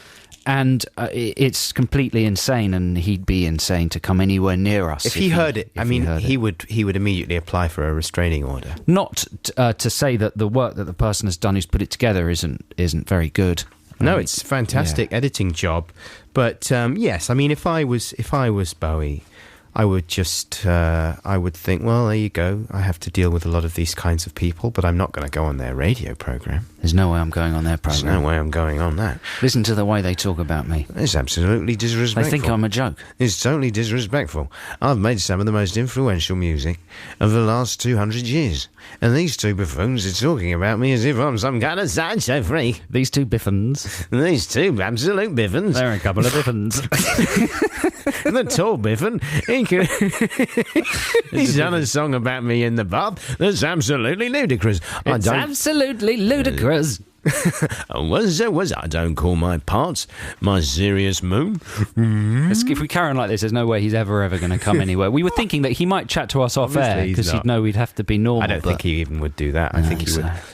And it's completely insane, and he'd be insane to come anywhere near us. If he heard it, he would immediately apply for a restraining order. Not to say that the work that the person has done who's put it together isn't very good. No, it's a fantastic editing job. But yes, I mean, if I was Bowie, I would just, I would think, well, there you go. I have to deal with a lot of these kinds of people, but I'm not going to go on their radio programme. There's no way I'm going on their programme. There's no way I'm going on that. Listen to the way they talk about me. It's absolutely disrespectful. They think I'm a joke. It's totally disrespectful. I've made some of the most influential music of the last 200 years. And these two buffoons are talking about me as if I'm some kind of sideshow freak. These two biffins. These two absolute biffins. They're a couple of biffins. The tall biffin, he's done a song about me in the pub that's absolutely ludicrous. It's absolutely ludicrous. I don't call my parts my Serious Moon. If we carry on like this, there's no way he's ever going to come anywhere. We were thinking that he might chat to us off air because he'd know we'd have to be normal. I don't think he even would do that. I think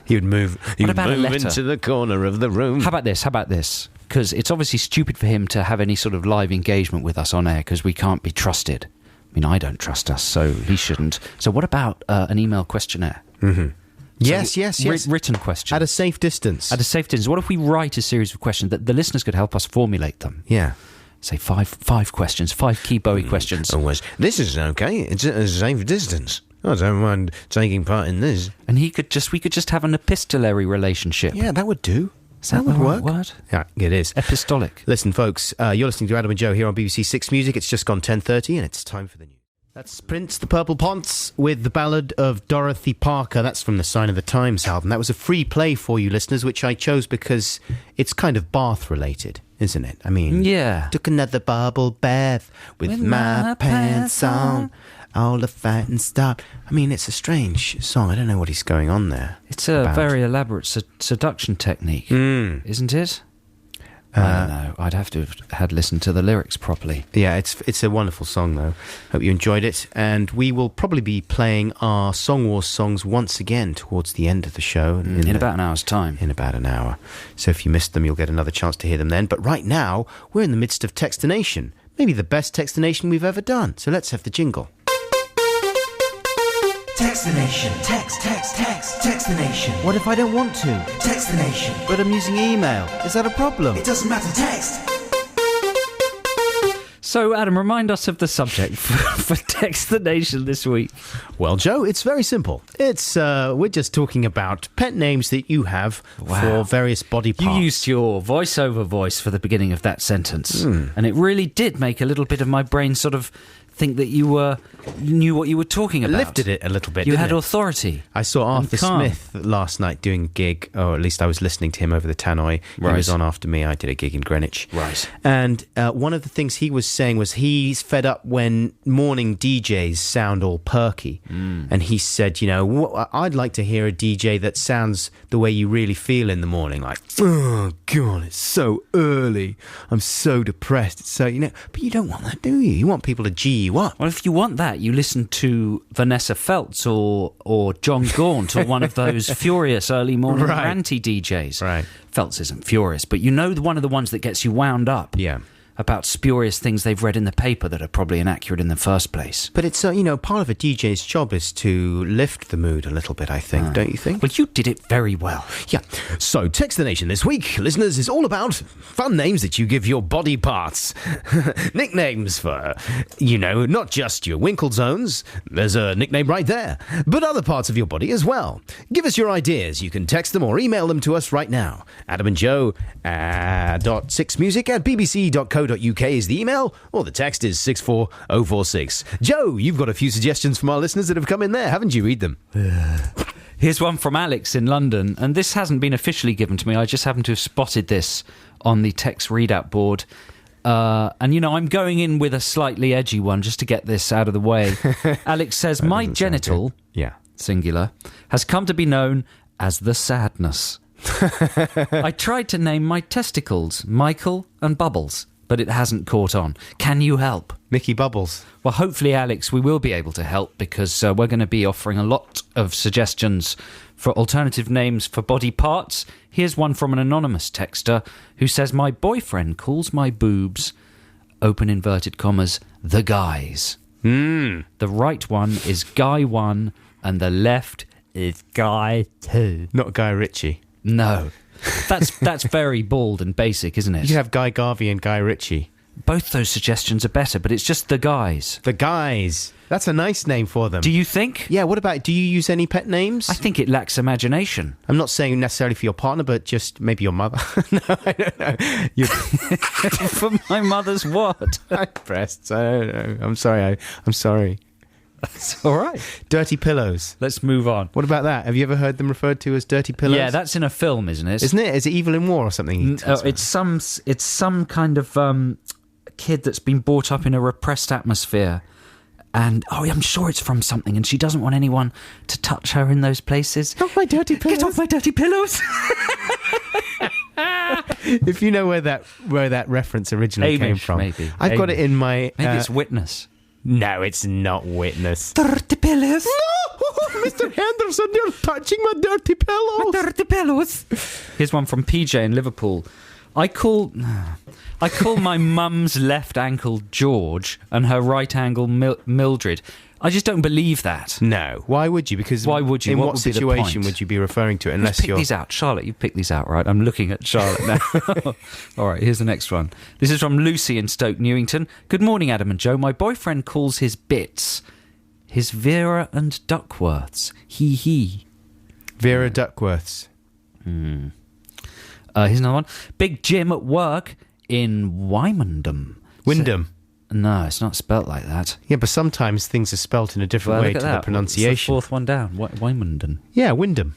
he would move into the corner of the room. How about this? Because it's obviously stupid for him to have any sort of live engagement with us on air because we can't be trusted. I mean, I don't trust us, so he shouldn't. So what about an email questionnaire? Mm-hmm. So yes. Written questions. At a safe distance. What if we write a series of questions that the listeners could help us formulate them? Yeah. Say five questions, 5 key Bowie questions. This is okay. It's at a safe distance. I don't mind taking part in this. And we could just have an epistolary relationship. Yeah, that would do. That would work. Word? Yeah, it is. Epistolic. Listen, folks, you're listening to Adam and Joe here on BBC Six Music. It's just gone 10:30 and it's time for the news. That's Prince, the Purple Ponce, with the ballad of Dorothy Parker. That's from the Sign of the Times album. That was a free play for you listeners, which I chose because it's kind of bath-related, isn't it? I mean, yeah. Took another bubble bath with my pants on. All the fighting stopped. I mean, it's a strange song. I don't know what is going on there. It's a very elaborate seduction technique, isn't it? I don't know. I'd have to have had listened to the lyrics properly. Yeah, it's a wonderful song, though. Hope you enjoyed it. And we will probably be playing our Song Wars songs once again towards the end of the show. In about an hour's time. In about an hour. So if you missed them, you'll get another chance to hear them then. But right now, we're in the midst of Textination. Maybe the best Textination we've ever done. So let's have the jingle. Textination. Textination. What if I don't want to? Textination. But I'm using email. Is that a problem? It doesn't matter. Text. So, Adam, remind us of the subject for Text the Nation this week. Well, Joe, it's very simple. It's we're just talking about pet names that you have for various body parts. You used your voiceover voice for the beginning of that sentence, and it really did make a little bit of my brain sort of think that you knew what you were talking about. Lifted it a little bit. You didn't had it? authority. I saw Arthur Smith last night doing a gig, or at least I was listening to him over the tannoy. He was on after me. I did a gig in Greenwich. Right. And one of the things he was saying was he's fed up when morning DJs sound all perky. And he said, you know, I'd like to hear a DJ that sounds the way you really feel in the morning. Like, oh, God, it's so early. I'm so depressed. It's so, you know, but you don't want that, do you? You want people to G you up. Well, if you want that, you listen to Vanessa Feltz or John Gaunt or one of those furious early morning ranty DJs. Right. Feltz isn't furious, but you know one of the ones that gets you wound up. Yeah. About spurious things they've read in the paper that are probably inaccurate in the first place. But it's, you know, part of a DJ's job is to lift the mood a little bit, I think, don't you think? Well, you did it very well. Yeah. So, Text the Nation this week, listeners, is all about fun names that you give your body parts. Nicknames for, you know, not just your winkle zones. There's a nickname right there. But other parts of your body as well. Give us your ideas. You can text them or email them to us right now. Adam and Joe .6music@bbc.co.uk is the email, or the text is 64046. Joe, you've got a few suggestions from our listeners that have come in there, haven't you? Read them. Here's one from Alex in London, and this hasn't been officially given to me. I just happen to have spotted this on the text readout board. And, you know, I'm going in with a slightly edgy one just to get this out of the way. Alex says, my genital, singular, has come to be known as the sadness. I tried to name my testicles Michael and Bubbles, but it hasn't caught on. Can you help? Mickey Bubbles. Well, hopefully, Alex, we will be able to help because we're going to be offering a lot of suggestions for alternative names for body parts. Here's one from an anonymous texter who says, my boyfriend calls my boobs, open inverted commas, the guys. The right one is Guy 1 and the left is Guy 2. Not Guy Ritchie. No. That's very bald and basic, isn't it? You have Guy Garvey and Guy Ritchie. Both those suggestions are better, but it's just the guys. The guys. That's a nice name for them. Do you think? Yeah, what about, do you use any pet names? I think it lacks imagination. I'm not saying necessarily for your partner, but just maybe your mother. No, I don't know. For my mother's what? Breasts. I don't know. I'm sorry. I'm sorry. That's all right. Dirty pillows. Let's move on. What about that? Have you ever heard them referred to as dirty pillows? Yeah, that's in a film, isn't it? Isn't it? Is it Evil in War or something? It's some kind of kid that's been brought up in a repressed atmosphere. And, I'm sure it's from something, and she doesn't want anyone to touch her in those places. Get off my dirty pillows. Get off my dirty pillows. If you know where that reference originally came from. Maybe. I've got it in my... Maybe it's Witness. No, it's not Witness. Dirty pillows. No! Mr. Henderson, you're touching my dirty pillows. My dirty pillows. Here's one from PJ in Liverpool. I call my mum's left ankle George and her right ankle Mildred. I just don't believe that. No. Why would you? Because why would you? In what would be the situation point? would you be referring to it? Unless Pick these out. Charlotte, you pick these out, right? I'm looking at Charlotte now. All right, here's the next one. This is from Lucy in Stoke Newington. Good morning, Adam and Joe. My boyfriend calls his bits his Vera and Duckworths. He. Vera Duckworths. Here's another one. Big Jim at work in Wymondham. Wyndham. No, it's not spelt like that. Yeah, but sometimes things are spelt in a different way to the pronunciation. It's the fourth one down. Wymondham. Yeah, Wyndham.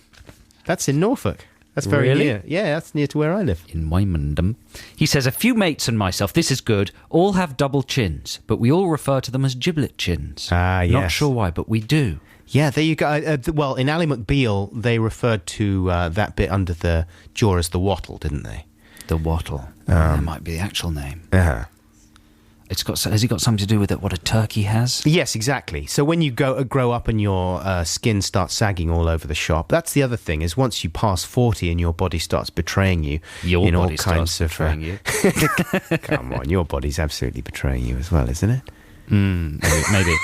That's in Norfolk. That's very near. Yeah, that's near to where I live. In Wymondham. He says, a few mates and myself, this is good, all have double chins, but we all refer to them as giblet chins. Ah, yes. Not sure why, but we do. Yeah, there you go. Well, in Ally McBeal, they referred to that bit under the jaw as the wattle, didn't they? The wattle. That might be the actual name. Uh-huh. Has it got something to do with it, what a turkey has? Yes, exactly. So when you grow up and your skin starts sagging all over the shop, that's the other thing, is once you pass 40 and your body starts betraying you. Your in body all kinds starts betraying you. Come on, your body's absolutely betraying you as well, isn't it? Maybe.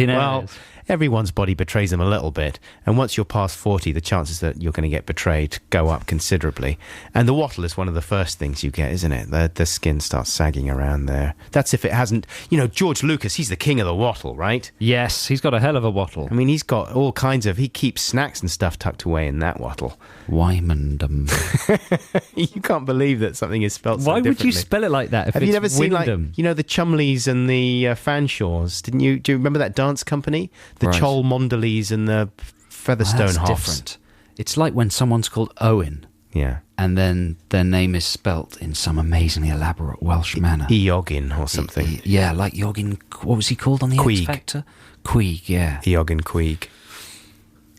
Well, everyone's body betrays them a little bit. And once you're past 40, the chances that you're going to get betrayed go up considerably. And the wattle is one of the first things you get, isn't it? The skin starts sagging around there. That's if it hasn't... George Lucas, he's the king of the wattle, right? Yes, he's got a hell of a wattle. I mean, he's got all kinds of... He keeps snacks and stuff tucked away in that wattle. Wymondham. You can't believe that something is spelled so Why would differently. you spell it like that if Have it's you never seen, Wyndham? the Chumleys and the Fanshaws? Didn't you? Do you remember that dance company? The Right. Chol Mondeleys and the Featherstone That's Hoffs. different. It's like when someone's called Owen Yeah. and then their name is spelt in some amazingly elaborate Welsh manner. Eogin or something. Yeah, like Jorgen... What was he called on the Queeg. X Factor? Queeg, yeah. Eogin Queeg.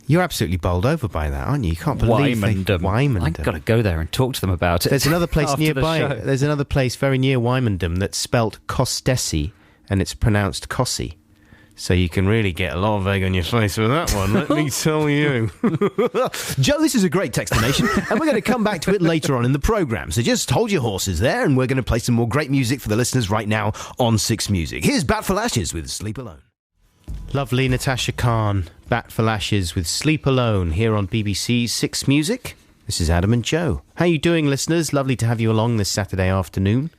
You're absolutely bowled over by that, aren't you? You can't believe Wymondham. I've got to go there and talk to them about it. There's another place after the nearby. show. There's another place very near Wymondham that's spelt Costessi, and it's pronounced Cossi. So you can really get a lot of egg on your face with that one, let me tell you. Joe, this is a great textination, and we're going to come back to it later on in the programme. So just hold your horses there, and we're going to play some more great music for the listeners right now on Six Music. Here's Bat for Lashes with Sleep Alone. Lovely Natasha Khan, Bat for Lashes with Sleep Alone here on BBC Six Music. This is Adam and Joe. How you doing, listeners? Lovely to have you along this Saturday afternoon.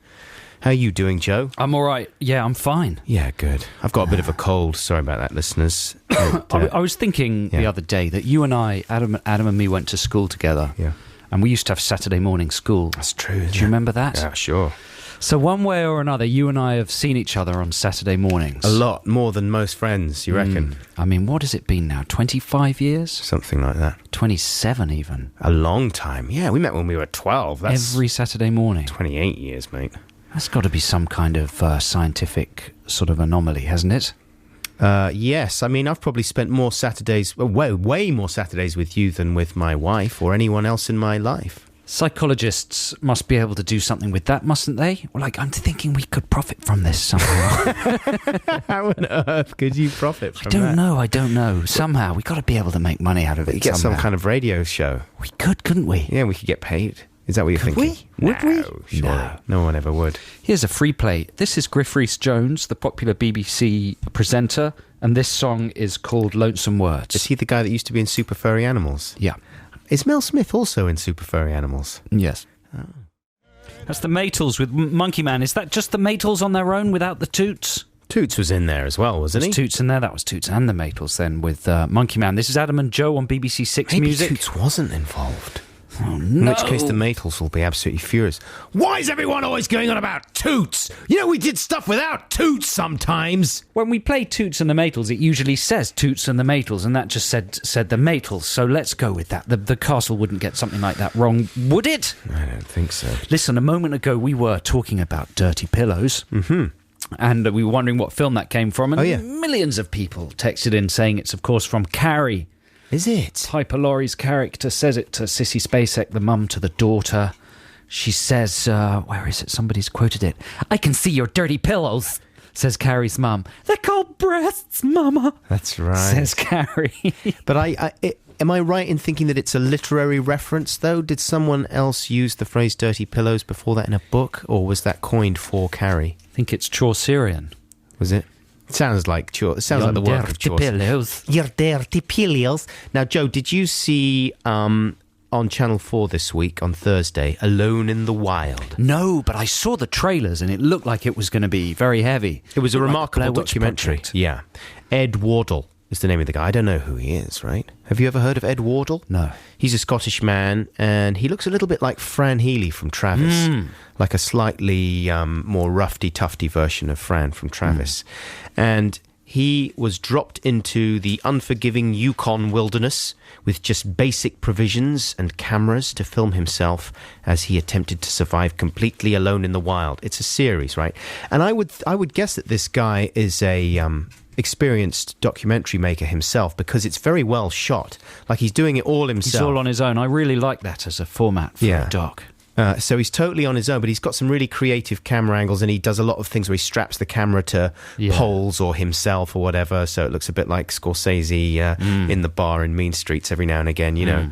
How are you doing, Joe? I'm all right. Yeah, I'm fine. Yeah, good. I've got a bit of a cold. Sorry about that, listeners. I was thinking the other day that you and I, Adam and me, went to school together. Yeah. And we used to have Saturday morning school. That's true. Do you remember that? Yeah, sure. So one way or another, you and I have seen each other on Saturday mornings. A lot more than most friends, you reckon? I mean, what has it been now? 25 years? Something like that. 27 even. A long time. Yeah, we met when we were 12. That's Every Saturday morning. 28 years, mate. That's got to be some kind of scientific sort of anomaly, hasn't it? Yes, I mean, I've probably spent more Saturdays, way more Saturdays with you than with my wife or anyone else in my life. Psychologists must be able to do something with that, mustn't they? Well, I'm thinking we could profit from this somehow. How on earth could you profit from that? I don't know. Somehow, we got to be able to make money out of it. You get somehow. some kind of radio show. We could, couldn't we? Yeah, we could get paid. Is that what you're Could thinking? we? Would we? No, surely. No. No one ever would. Here's a free play. This is Griff Rhys-Jones, the popular BBC presenter, and this song is called Lonesome Words. Is he the guy that used to be in Super Furry Animals? Yeah. Is Mel Smith also in Super Furry Animals? Yes. That's the Maytals with Monkey Man. Is that just the Maytals on their own without the Toots? Toots was in there as well, wasn't he? There's Toots in there. That was Toots and the Maytals then with Monkey Man. This is Adam and Joe on BBC Six Maybe Music. Toots wasn't involved. Oh, In no. which case the Maytals will be absolutely furious. Why is everyone always going on about Toots? You know, we did stuff without Toots sometimes. When we play Toots and the Maytals, it usually says Toots and the Maytals, and that just said the Maytals. So let's go with that. The castle wouldn't get something like that wrong, would it? I don't think so. Listen, a moment ago we were talking about dirty pillows. Mm-hmm. And we were wondering what film that came from. And Oh, yeah. millions of people texted in saying it's, of course, from Carrie. Is it? Piper Laurie's character says it to Sissy Spacek, the mum to the daughter. She says, where is it? Somebody's quoted it. I can see your dirty pillows, says Carrie's mum. They're called breasts, mama. That's right. Says Carrie. But am I right in thinking that it's a literary reference, though? Did someone else use the phrase dirty pillows before that in a book, or was that coined for Carrie? I think it's Chaucerian. Was it? It sounds like the work of Chaucer. Pillows. Your dirty pillows. Now, Joe, did you see on Channel 4 this week, on Thursday, Alone in the Wild? No, but I saw the trailers and it looked like it was going to be very heavy. It was a Like remarkable Blair Witch documentary. Project. Yeah. Ed Wardle is the name of the guy. I don't know who he is, right? Have you ever heard of Ed Wardle? No. He's a Scottish man, and he looks a little bit like Fran Healy from Travis. Like a slightly more roughy-tufty version of Fran from Travis. And he was dropped into the unforgiving Yukon wilderness with just basic provisions and cameras to film himself as he attempted to survive completely alone in the wild. It's a series, right? And I would guess that this guy is a experienced documentary maker himself, because it's very well shot. Like, he's doing it all himself. He's all on his own. I really like that as a format for a doc. So he's totally on his own, but he's got some really creative camera angles, and he does a lot of things where he straps the camera to poles or himself or whatever, so it looks a bit like Scorsese in the bar in Mean Streets every now and again, you know.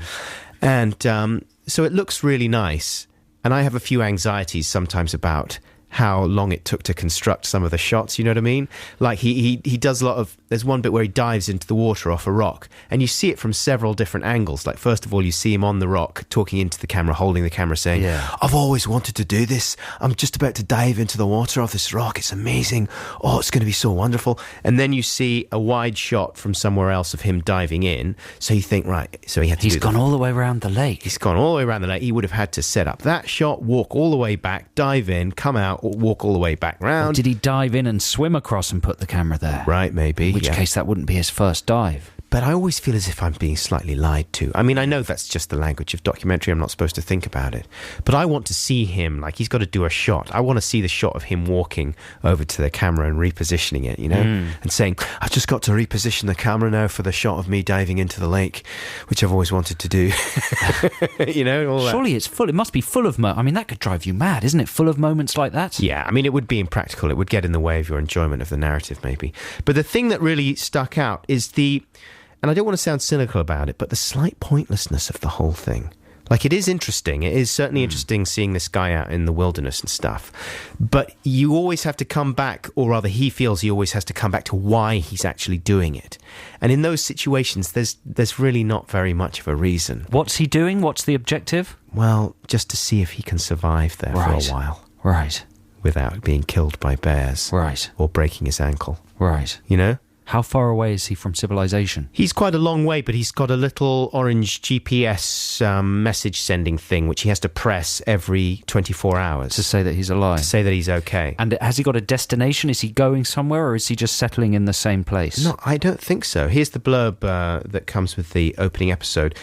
And so it looks really nice, and I have a few anxieties sometimes about how long it took to construct some of the shots, you know what I mean? Like he does a lot of, there's one bit where he dives into the water off a rock, and you see it from several different angles. Like, first of all, you see him on the rock talking into the camera, holding the camera, saying, I've always wanted to do this. I'm just about to dive into the water off this rock. It's amazing. Oh, it's going to be so wonderful. And then you see a wide shot from somewhere else of him diving in. So you think, right, so he had to He's gone all the way around the lake. He's gone all the way around the lake. He would have had to set up that shot, walk all the way back, dive in, come out, or walk all the way back round. Or did he dive in and swim across and put the camera there? Right, maybe. In which case that wouldn't be his first dive. But I always feel as if I'm being slightly lied to. I mean, I know that's just the language of documentary. I'm not supposed to think about it. But I want to see him, like, he's got to do a shot. I want to see the shot of him walking over to the camera and repositioning it, you know? And saying, I've just got to reposition the camera now for the shot of me diving into the lake, which I've always wanted to do. You know, all that. Surely it's full. It must be full of I mean, that could drive you mad, isn't it? Full of moments like that? Yeah, I mean, it would be impractical. It would get in the way of your enjoyment of the narrative, maybe. But the thing that really stuck out is and I don't want to sound cynical about it, but the slight pointlessness of the whole thing. Like, it is interesting. It is certainly interesting seeing this guy out in the wilderness and stuff. But you always have to come back, or rather he feels he always has to come back to why he's actually doing it. And in those situations, there's really not very much of a reason. What's he doing? What's the objective? Well, just to see if he can survive there for a while. Right. Without being killed by bears. Right. Or breaking his ankle. Right. You know? How far away is he from civilization? He's quite a long way, but he's got a little orange GPS message sending thing which he has to press every 24 hours. To say that he's alive? To say that he's okay. And has he got a destination? Is he going somewhere, or is he just settling in the same place? No, I don't think so. Here's the blurb that comes with the opening episode.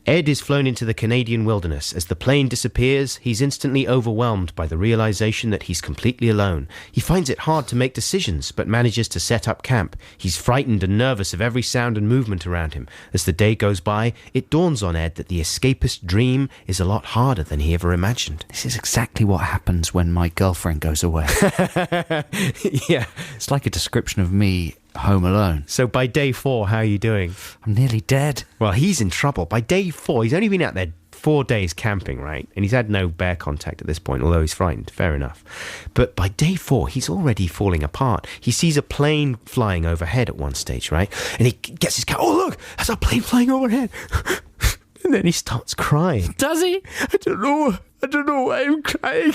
Ed is flown into the Canadian wilderness. As the plane disappears, he's instantly overwhelmed by the realization that he's completely alone. He finds it hard to make decisions, but manages to set up camp. He's frightened and nervous of every sound and movement around him. As the day goes by, it dawns on Ed that the escapist dream is a lot harder than he ever imagined. This is exactly what happens when my girlfriend goes away. Yeah. It's like a description of me home alone. So by day 4, how are you doing? I'm nearly dead. Well, he's in trouble. By day 4, he's only been out there 4 days camping, right? And he's had no bear contact at this point, although he's frightened. Fair enough. But by day 4, he's already falling apart. He sees a plane flying overhead at one stage, right? And he gets his cat. Oh, look, there's a plane flying overhead. And then he starts crying. Does he? I don't know why I'm crying.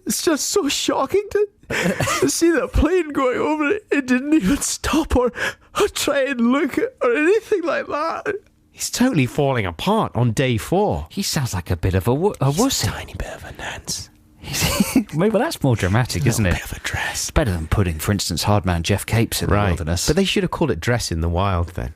It's just so shocking to see that plane going over it. It didn't even stop or try and look or anything like that. He's totally falling apart on day 4. He sounds like a bit of a wussy. A tiny bit of a nance. Well, that's more dramatic, isn't it? A bit of a dress. It's better than putting, for instance, Hardman Jeff Capes in the wilderness. But they should have called it Dress in the Wild then.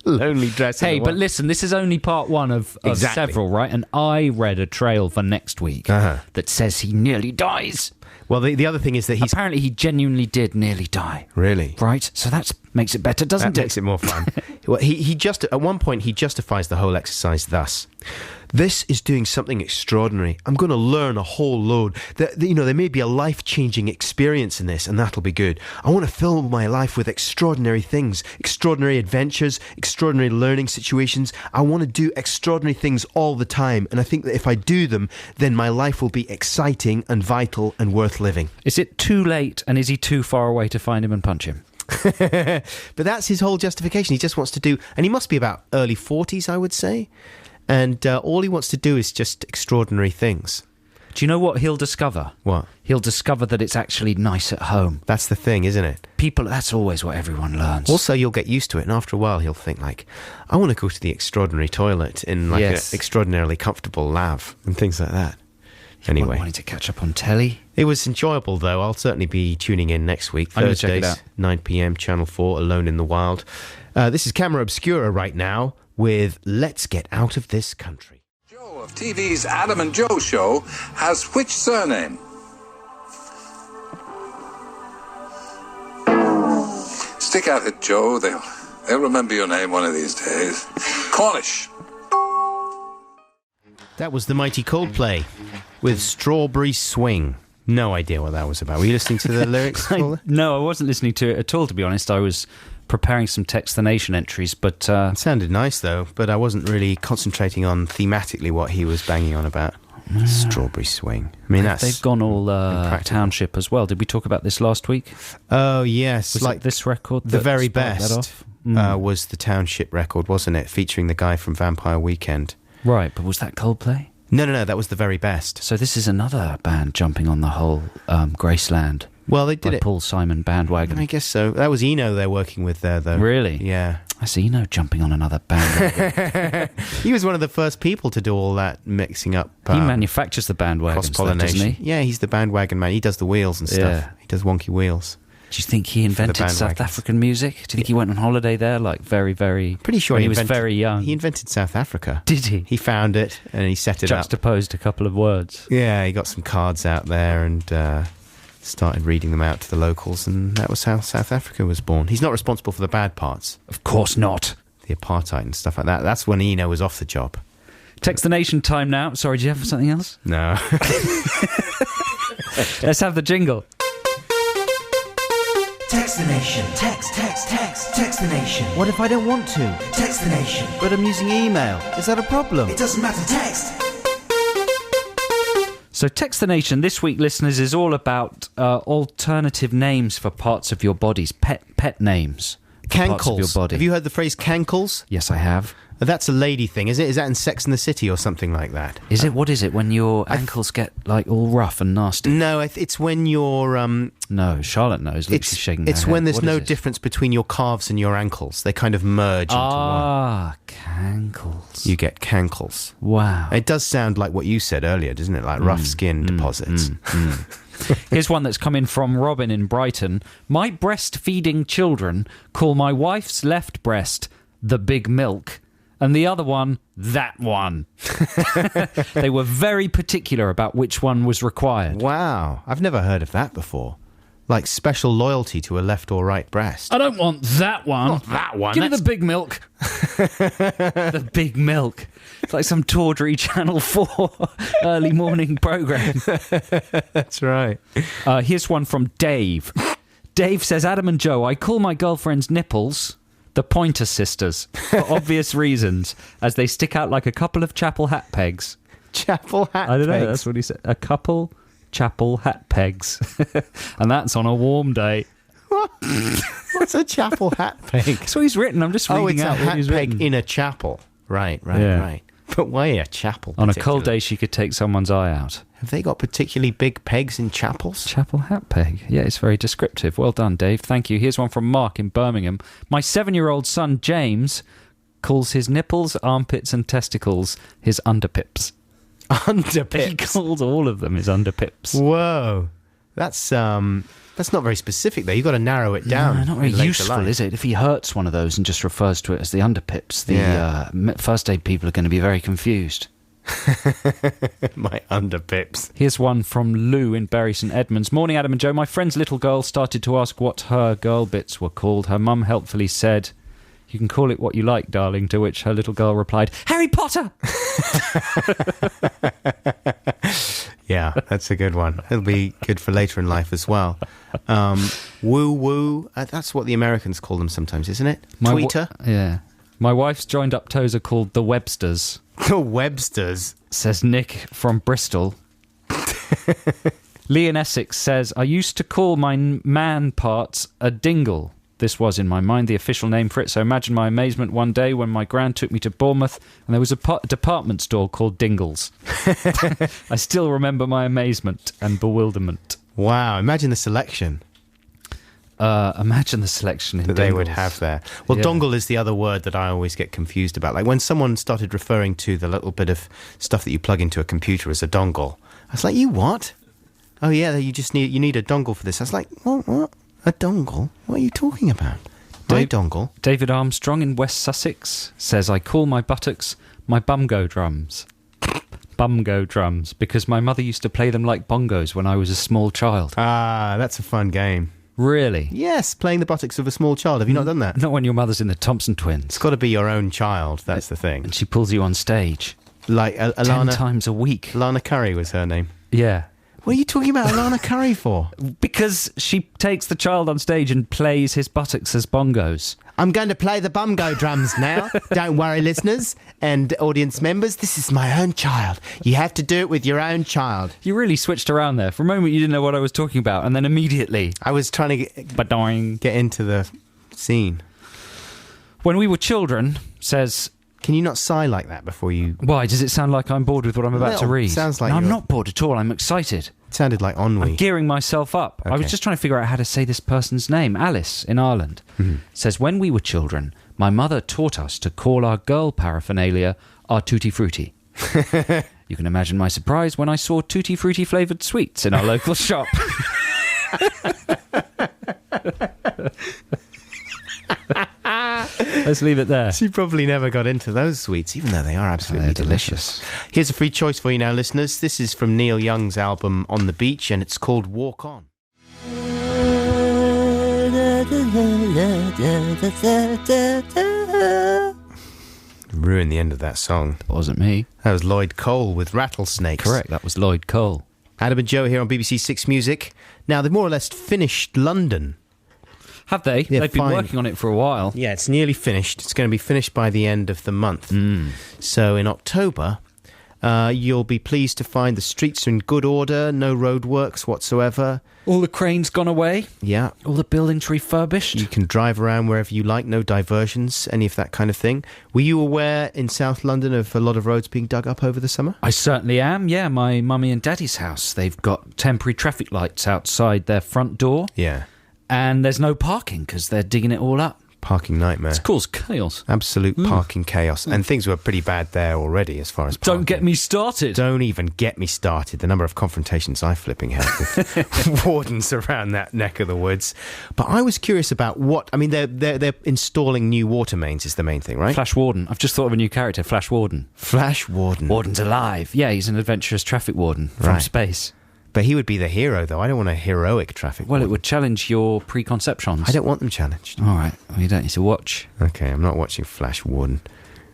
Lonely Dress in the Wild. Hey, but listen, this is only part 1 of several, right? And I read a trail for next week that says he nearly dies. Well, the other thing is that apparently he genuinely did nearly die. Really? Right? So that makes it better, doesn't it? That makes it more fun. Well, he just at one point he justifies the whole exercise thus: "This is doing something extraordinary. I'm going to learn a whole load. There may be a life-changing experience in this, and that'll be good. I want to fill my life with extraordinary things, extraordinary adventures, extraordinary learning situations. I want to do extraordinary things all the time, and I think that if I do them, then my life will be exciting and vital and worth living." Is it too late, and is he too far away to find him and punch him? But that's his whole justification. He just wants to do, and he must be about early 40s, I would say. And all he wants to do is just extraordinary things. Do you know what he'll discover? What? He'll discover that it's actually nice at home. That's the thing, isn't it? That's always what everyone learns. Also, you'll get used to it, and after a while he'll think, like, I want to go to the extraordinary toilet in like an extraordinarily comfortable lav and things like that. Anyway. Wanting to catch up on telly. It was enjoyable, though. I'll certainly be tuning in next week. Thursdays, 9 p.m, Channel 4, Alone in the Wild. This is Camera Obscura right now with Let's Get Out of This Country. Joe of TV's Adam and Joe show has which surname? Stick at it, Joe. They'll remember your name one of these days. Cornish. That was the mighty Coldplay with Strawberry Swing. No idea what that was about. Were you listening to the lyrics? No, I wasn't listening to it at all, to be honest. I was preparing some Text the Nation entries, but... It sounded nice, though, but I wasn't really concentrating on thematically what he was banging on about. Strawberry Swing. I mean, They've gone all impractical. Township as well. Did we talk about this last week? Oh, yes. Was it this record? The that very started that best off? was the Township record, wasn't it? Featuring the guy from Vampire Weekend. Right, but was that Coldplay? No, that was the very best. So this is another band jumping on the whole Graceland. Well, they did by it. Paul Simon bandwagon. I guess so. That was Eno they're working with there, though. Really? Yeah. I see Eno jumping on another bandwagon. He was one of the first people to do all that mixing up. He manufactures the bandwagons, cross-pollination. doesn't he? Yeah, he's the bandwagon man. He does the wheels and stuff. Yeah. He does wonky wheels. Do you think he invented South African music? Do you think he went on holiday there, like very, very... Pretty sure when he was very young. He invented South Africa. Did he? He found it and he set it up. Juxtaposed a couple of words. Yeah, he got some cards out there and started reading them out to the locals, and that was how South Africa was born. He's not responsible for the bad parts. Of course not. The apartheid and stuff like that. That's when Eno was off the job. Text the Nation time now. Sorry, do you have something else? No. Let's have the jingle. Text the Nation. Text the Nation. What if I don't want to? Text the Nation. But I'm using email. Is that a problem? It doesn't matter, text. So Text the Nation this week, listeners, is all about alternative names for parts of your bodies, pet names for parts of your body. Have you heard the phrase cankles? Yes, I have. That's a lady thing, is it? Is that in Sex and the City or something like that? Is it? What is it when your ankles get like all rough and nasty? No, it's when you're... No, Charlotte knows. She's shaking her It's head. when there's What no is it? difference between your calves and your ankles. They kind of merge into one. Ah, cankles. You get cankles. Wow. It does sound like what you said earlier, doesn't it? Like rough skin deposits. Here's one that's come in from Robin in Brighton. My breastfeeding children call my wife's left breast the big milk and the other one that one. They were very particular about which one was required. Wow. I've never heard of that before. Like special loyalty to a left or right breast. I don't want that one. Not that one. Give me the big milk. The big milk. It's like some tawdry Channel 4 early morning programme. That's right. Here's one from Dave. Dave says, Adam and Joe, I call my girlfriend's nipples the Pointer Sisters for obvious reasons, as they stick out like a couple of chapel hat pegs. Chapel hat pegs? I don't know, that's what he said. A couple chapel hat pegs. And that's on a warm day. What? What's a chapel hat peg? That's what he's written. I'm just reading out it's a what hat he's peg written. in a chapel. Right. Yeah. But why a chapel? On a cold day, she could take someone's eye out. Have they got particularly big pegs in chapels? Chapel hat peg. Yeah, it's very descriptive. Well done, Dave. Thank you. Here's one from Mark in Birmingham. My 7-year-old son, James, calls his nipples, armpits and testicles his underpips. Underpips? He calls all of them his underpips. Whoa. That's not very specific, though. You've got to narrow it down. No, not very in later useful, life. is it? If he hurts one of those and just refers to it as the underpips, the first aid people are going to be very confused. My underpips. Here's one from Lou in Bury St Edmunds. Morning, Adam and Joe. My friend's little girl started to ask what her girl bits were called. Her mum helpfully said, "You can call it what you like, darling," to which her little girl replied, "Harry Potter!" Yeah, that's a good one. It'll be good for later in life as well. Woo-woo. That's what the Americans call them sometimes, isn't it? Tweeter? Yeah. My wife's joined-up toes are called the Websters. The Websters. Says Nick from Bristol. Lee in Essex says, I used to call my man parts a dingle. This was, in my mind, the official name for it, so imagine my amazement one day when my gran took me to Bournemouth and there was a department store called Dingles. I still remember my amazement and bewilderment. Wow, imagine the selection. Imagine the selection in that Dingles. they would have there. Well, Yeah. dongle is the other word that I always get confused about. Like when someone started referring to the little bit of stuff that you plug into a computer as a dongle, I was like, you what? Oh yeah, you need a dongle for this. I was like, what? A dongle? What are you talking about? My dongle? David Armstrong in West Sussex says, I call my buttocks my bumgo drums. Bumgo drums, because my mother used to play them like bongos when I was a small child. Ah, that's a fun game. Really? Yes, playing the buttocks of a small child. Have you not done that? Not when your mother's in the Thompson Twins. It's got to be your own child, that's the thing. And she pulls you on stage. Like 10 Alana... times a week. Alana Curry was her name. Yeah. What are you talking about Alana Curry for? Because she takes the child on stage and plays his buttocks as bongos. I'm going to play the bongo drums now. Don't worry, listeners and audience members. This is my own child. You have to do it with your own child. You really switched around there. For a moment, you didn't know what I was talking about, and then immediately... I was trying to get into the scene. When we were children, says... Can you not sigh like that before you... Why? Does it sound like I'm bored with what I'm about to read? Sounds like no, I'm not bored at all. I'm excited. It sounded like ennui. I'm gearing myself up. Okay. I was just trying to figure out how to say this person's name. Alice in Ireland says, when we were children, my mother taught us to call our girl paraphernalia our tutti frutti. You can imagine my surprise when I saw tutti frutti flavoured sweets in our local shop. Let's leave it there. She probably never got into those sweets, even though they are absolutely delicious. Here's a free choice for you now, listeners. This is from Neil Young's album On the Beach, and it's called Walk On. Ruined the end of that song. It wasn't me. That was Lloyd Cole with Rattlesnakes. Correct, that was Lloyd Cole. Adam and Joe here on BBC Six Music. Now, they've more or less finished London. Have they? Yeah, They've been working on it for a while. Yeah, it's nearly finished. It's going to be finished by the end of the month. So in October, you'll be pleased to find the streets are in good order, no roadworks whatsoever. All the cranes gone away. Yeah. All the buildings refurbished. You can drive around wherever you like, no diversions, any of that kind of thing. Were you aware in South London of a lot of roads being dug up over the summer? I certainly am, yeah. My mummy and daddy's house, they've got temporary traffic lights outside their front door. Yeah. And there's no parking because they're digging it all up. Parking nightmare. It's caused chaos. Absolute parking chaos. And things were pretty bad there already as far as parking. Don't get me started. Don't even get me started. The number of confrontations I flipping had with wardens around that neck of the woods. But I was curious about what... I mean, they're installing new water mains is the main thing, right? Flash Warden. I've just thought of a new character, Flash Warden. Flash Warden. Warden's alive. Yeah, he's an adventurous traffic warden from space. But he would be the hero, though. I don't want a heroic traffic warden. It would challenge your preconceptions. I don't want them challenged. All right. Well, you don't need to watch. Okay, I'm not watching Flash Warden.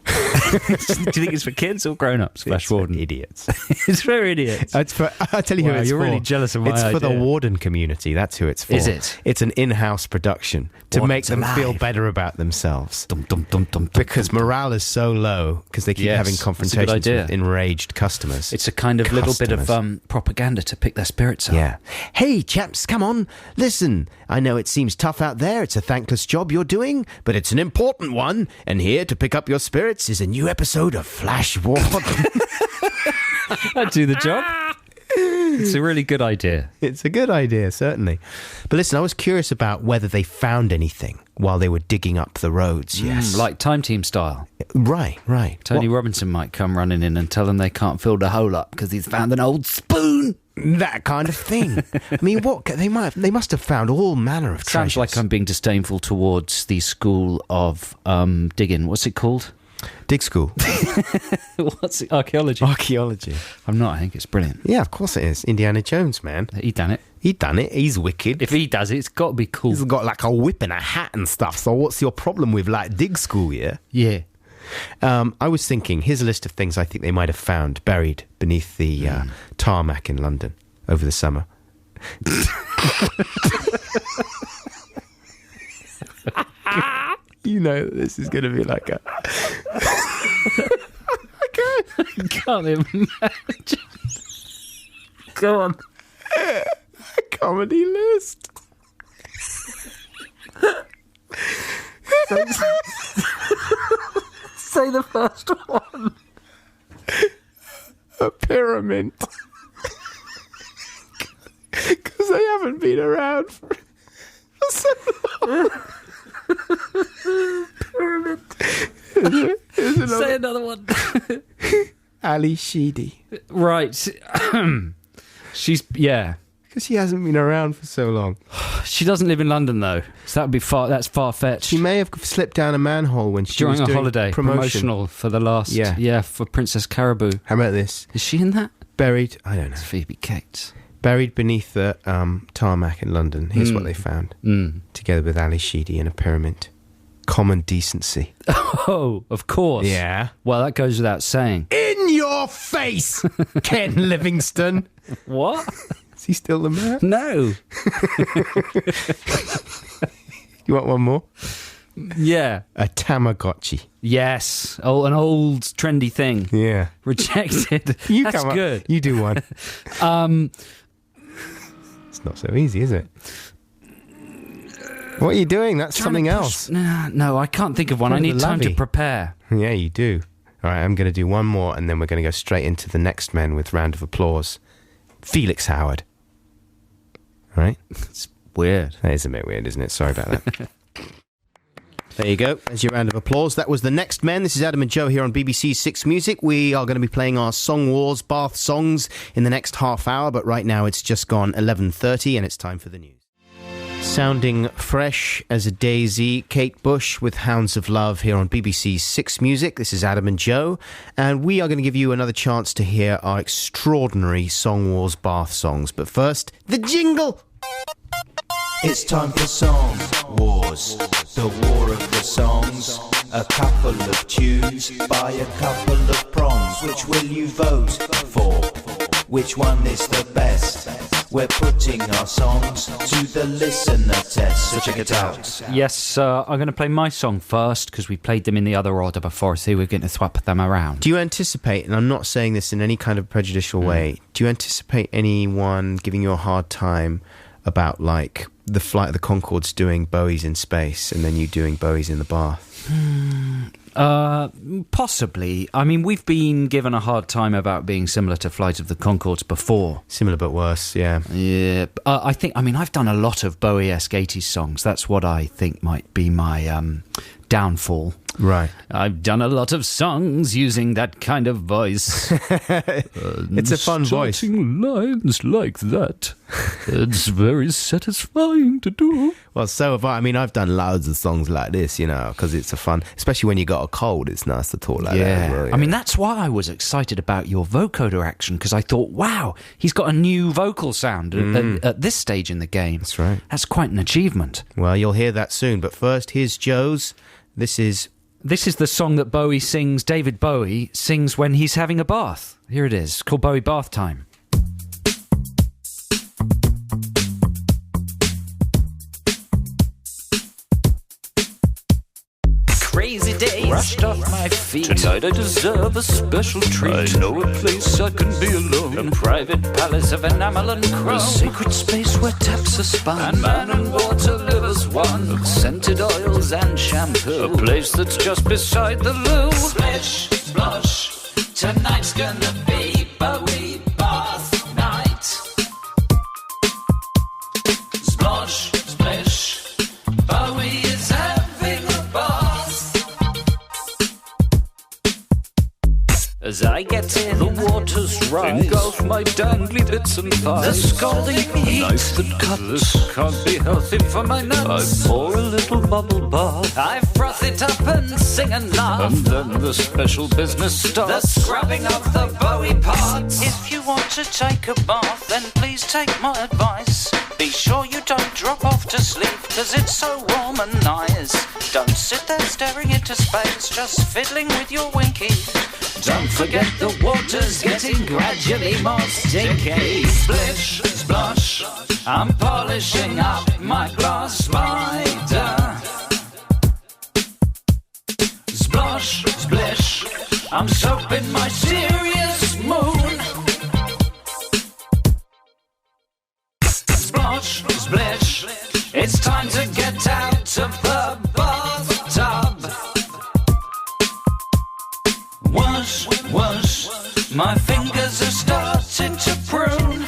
Do you think it's for kids or grown-ups, Flash Warden? Idiots. It's for idiots. I'll tell you who it's you're for. Really jealous of my It's for the idea. Warden community. That's who it's for. Is it? It's an in-house production to Warden's make them alive. feel better about themselves. Dum, dum, dum, dum, Because dum, dum. morale is so low because they keep Yes, having that's a good confrontations idea. with enraged customers. It's a kind of little bit of Customers. propaganda to pick their spirits up. Yeah. Hey, chaps, come on. Listen, I know it seems tough out there. It's a thankless job you're doing, but it's an important one. And here to pick up your spirits is a new episode of Flash Warden. That'd do the job. It's a really good idea. It's a good idea, certainly. But listen, I was curious about whether they found anything while they were digging up the roads. Yes. Like Time Team style. Right. Tony Robinson might come running in and tell them they can't fill the hole up because he's found an old spoon. That kind of thing. I mean, what they must have found all manner of treasures. Sounds like I'm being disdainful towards the school of digging. What's it called? Dig school. What's it? Archaeology. Archaeology. I'm not. I think it's brilliant. Yeah, of course it is. Indiana Jones, man. He done it. He done it. He's wicked. If he does it, it's got to be cool. He's got like a whip and a hat and stuff. So what's your problem with like dig school, yeah? Yeah. I was thinking, here's a list of things I think they might have found buried beneath the tarmac in London over the summer. You know this is going to be like a... I can't imagine. Go on. A comedy list. Say the first one. A pyramid. Because they haven't been around for so long. Pyramid. Say another one. Ali Sheedy. Right. She's, yeah. Because she hasn't been around for so long. She doesn't live in London, though. So that would be that's far-fetched. She may have slipped down a manhole when she During was a doing holiday. Promotional for the last... Yeah, for Princess Caribou. How about this? Is she in that? Buried, I don't know. It's Phoebe Cates. Buried beneath the tarmac in London. Here's what they found. Together with Ali Sheedy in a pyramid. Common decency. Oh, of course. Yeah. Well, that goes without saying. In your face, Ken Livingstone. What? Is he still the man? No. You want one more? Yeah. A Tamagotchi. Yes. Oh, an old trendy thing. Yeah. Rejected. You That's come up, good. You do one. It's not so easy, is it? What are you doing? That's something else. No, I can't think of one. Go I to need the time to lavvy. prepare. Yeah, you do. All right, I'm going to do one more, and then we're going to go straight into the next men with round of applause. Felix Howard. All right? It's weird. That is a bit weird, isn't it? Sorry about that. There you go. There's your round of applause. That was The Next Men. This is Adam and Joe here on BBC Six Music. We are going to be playing our Song Wars Bath songs in the next half hour, but right now it's just gone 11:30 and it's time for the news. Sounding fresh as a daisy, Kate Bush with Hounds of Love here on BBC Six Music. This is Adam and Joe, and we are going to give you another chance to hear our extraordinary Song Wars Bath songs. But first, the jingle! It's time for Song Wars, the war of the songs. A couple of tunes by a couple of prongs. Which will you vote for? Which one is the best? We're putting our songs to the listener test, so check it out. Yes, I'm going to play my song first because we played them in the other order before, so we're going to swap them around. Do you anticipate, and I'm not saying this in any kind of prejudicial way, do you anticipate anyone giving you a hard time about, like, the Flight of the Conchords doing Bowie's in space and then you doing Bowie's in the bath? Possibly. I mean, we've been given a hard time about being similar to Flight of the Conchords before. Similar but worse, yeah. Yeah. I've done a lot of Bowie-esque 80s songs. That's what I think might be my downfall. Right. I've done a lot of songs using that kind of voice. It's a fun voice. Starting lines like that. It's very satisfying to do. Well, so have I. I mean, I've done loads of songs like this, you know, because it's a fun, especially when you got a cold, it's nice to talk like that as well. Yeah. I mean, that's why I was excited about your vocoder action, because I thought, wow, he's got a new vocal sound at this stage in the game. That's right. That's quite an achievement. Well, you'll hear that soon, but first, here's Joe's. This is the song that Bowie sings, David Bowie sings when he's having a bath. Here it is, it's called Bowie Bath Time. Crazy days, rushed off my feet. Tonight I deserve a special treat. I know a place I can be alone. A private palace of enamel and chrome. A sacred space where taps are spun. And man and water live as one. Scented oils and shampoo. A place that's just beside the loo. Splish, splosh, tonight's gonna be Bowie Bath Night. Splosh, splish, Bowie is having a bath. As I get in, the waters rise, engulf my dangly bits and thighs. The scalding heat, a knife that cuts. This can't be healthy for my nuts. I pour a little bubble bath. I froth it up and sing and laugh. And then the special business starts. The scrubbing of the Bowie parts. If you want to take a bath, then please take my advice. Be sure you don't drop off to sleep, cause it's so warm and nice. Don't sit there staring into space, just fiddling with your winky. Don't forget the water's getting gradually more stinky. Splish, splosh, I'm polishing up my glass spider. Splosh, splish, I'm soaping my serious moon. Splosh, splish, it's time to get out of the bathtub. Wash, wash, my fingers are starting to prune.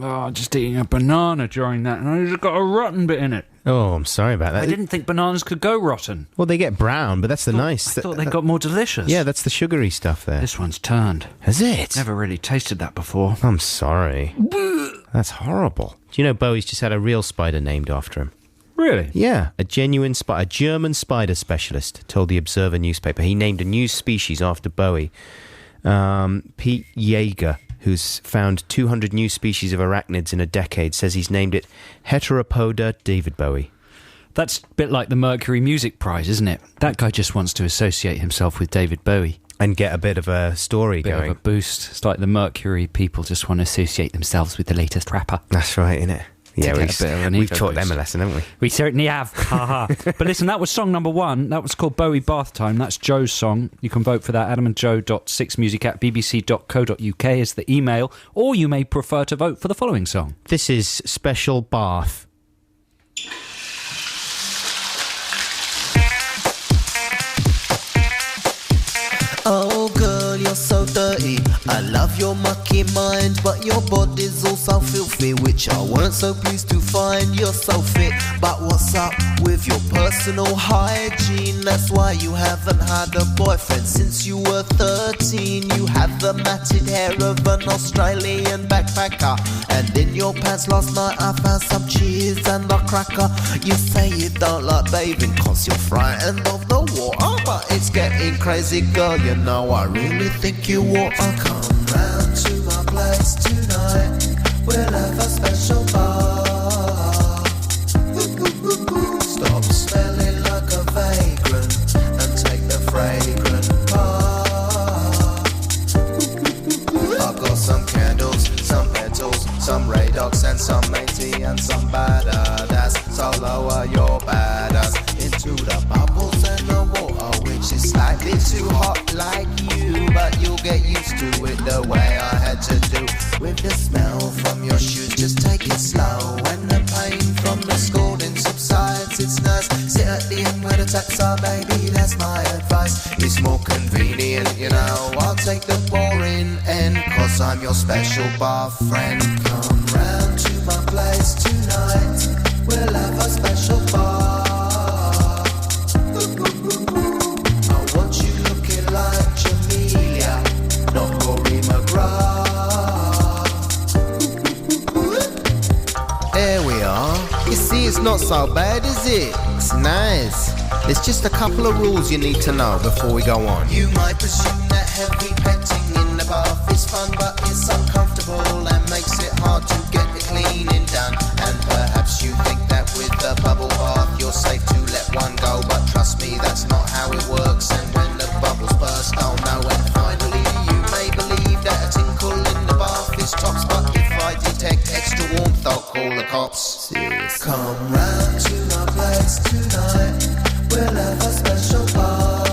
Oh, just eating a banana during that, and I just got a rotten bit in it. Oh, I'm sorry about that. I didn't think bananas could go rotten. Well, they get brown, but that's the I thought they got more delicious. Yeah, that's the sugary stuff there. This one's turned. Has it? Never really tasted that before. I'm sorry. That's horrible. Do you know Bowie's just had a real spider named after him? Really? Yeah, a German spider specialist told the Observer newspaper he named a new species after Bowie. Pete Yeager, who's found 200 new species of arachnids in a decade, says he's named it Heteropoda David Bowie. That's a bit like the Mercury Music Prize, isn't it? That guy just wants to associate himself with David Bowie. And get a bit of a story Bit going. of a boost. It's like the Mercury people just want to associate themselves with the latest rapper. That's right, innit? Yeah, get a bit of an we've ego taught boost. them a lesson, haven't we? We certainly have. Haha. But listen, that was song number 1. That was called Bowie Bath Time. That's Joe's song. You can vote for that. adamandjoe.6music@bbc.co.uk is the email. Or you may prefer to vote for the following song. This is Special Bath. Oh girl, you're so dirty. I love your mucky mind, but your body's also filthy, which I weren't so pleased to find. You're so fit, but what's up with your personal hygiene? That's why you haven't had a boyfriend since you were 13. You have the matted hair of an Australian backpacker, and in your pants last night I found some cheese and a cracker. You say you don't like bathing cause you're frightened of the water, but it's getting crazy, girl. You know I really think you ought to come round to my place tonight. We'll have a special bar. Stop smelling like a vagrant and take the fragrant part. I've got some candles, some petals, some Radox and some matey and some badass. So lower your badass into the bubbles and the water, which is slightly too hot like you, but you'll get used to it the way I had to do. With the smell from your shoes, just take it slow. When the pain from the scalding subsides, it's nice. Sit at the end where the taps are, baby, that's my advice. It's more convenient, you know. I'll take the boring end, cause I'm your special bar friend. Come round to my place tonight. We'll have a special bar. I want you looking like Jamelia, not Rory McGrath. There we are. You see, it's not so bad, is it? It's nice. There's just a couple of rules you need to know before we go on. You might presume that heavy petting in the bath is fun, but it's uncomfortable and makes it hard to get the cleaning done. And perhaps you think that with the bubble bath you're safe to let one go, but trust me, that's not how it works. And when the bubbles burst, oh no. And finally you may believe that a tinkle in the bath is tops, but if I detect extra warmth I'll call the cops. Come round to my place tonight. We'll have a special bar.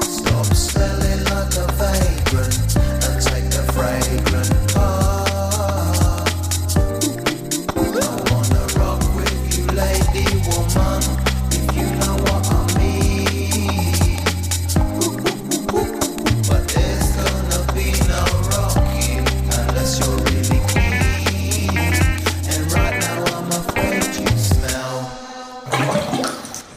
Stop smelling like a vagrant and take the fragrant part. I wanna rock with you, lady woman, if you know what I mean. But there's gonna be no rocking unless you're really keen. And right now I'm afraid you smell.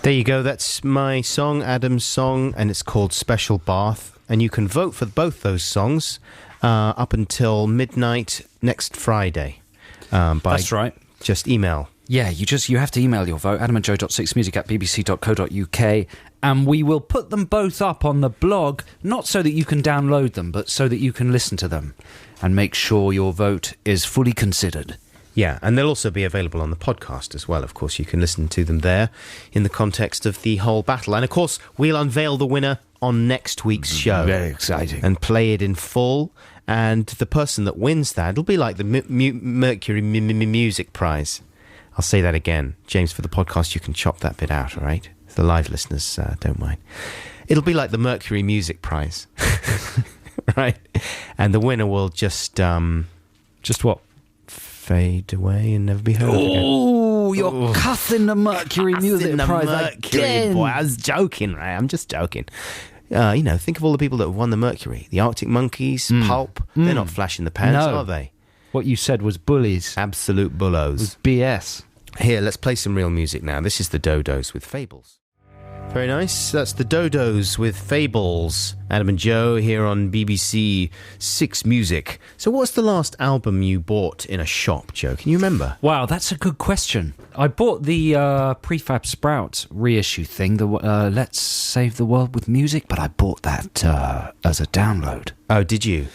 There you go, that's my song, Adam's song, and it's called Special Bath. And you can vote for both those songs up until midnight next Friday. That's right. Just email. Yeah, you have to email your vote, adamandjoe.6music@bbc.co.uk, and we will put them both up on the blog, not so that you can download them, but so that you can listen to them and make sure your vote is fully considered. Yeah, and they'll also be available on the podcast as well. Of course, you can listen to them there in the context of the whole battle. And of course, we'll unveil the winner on next week's show. Very exciting. And play it in full. And the person that wins that, it'll be like the Mercury Music Prize. I'll say that again. James, for the podcast, you can chop that bit out, all right? The live listeners don't mind. It'll be like the Mercury Music Prize. Right? And the winner will just what? fade away and never be heard again. Oh, you're cussing the Mercury Music Prize Mercury, again. boy. I was joking, right? I'm just joking. Think of all the people that have won the Mercury. The Arctic Monkeys, Pulp. They're not flashing the pants, No. are they? What you said was bullies. Absolute bullos. It was BS. Here, let's play some real music now. This is the Dodos with Fables. Very nice. That's the Dodos with Fables. Adam and Joe here on BBC 6 Music. So what's the last album you bought in a shop, Joe? Can you remember? Wow, that's a good question. I bought the Prefab Sprout reissue thing, the Let's Save the World with Music, but I bought that as a download. Oh, did you?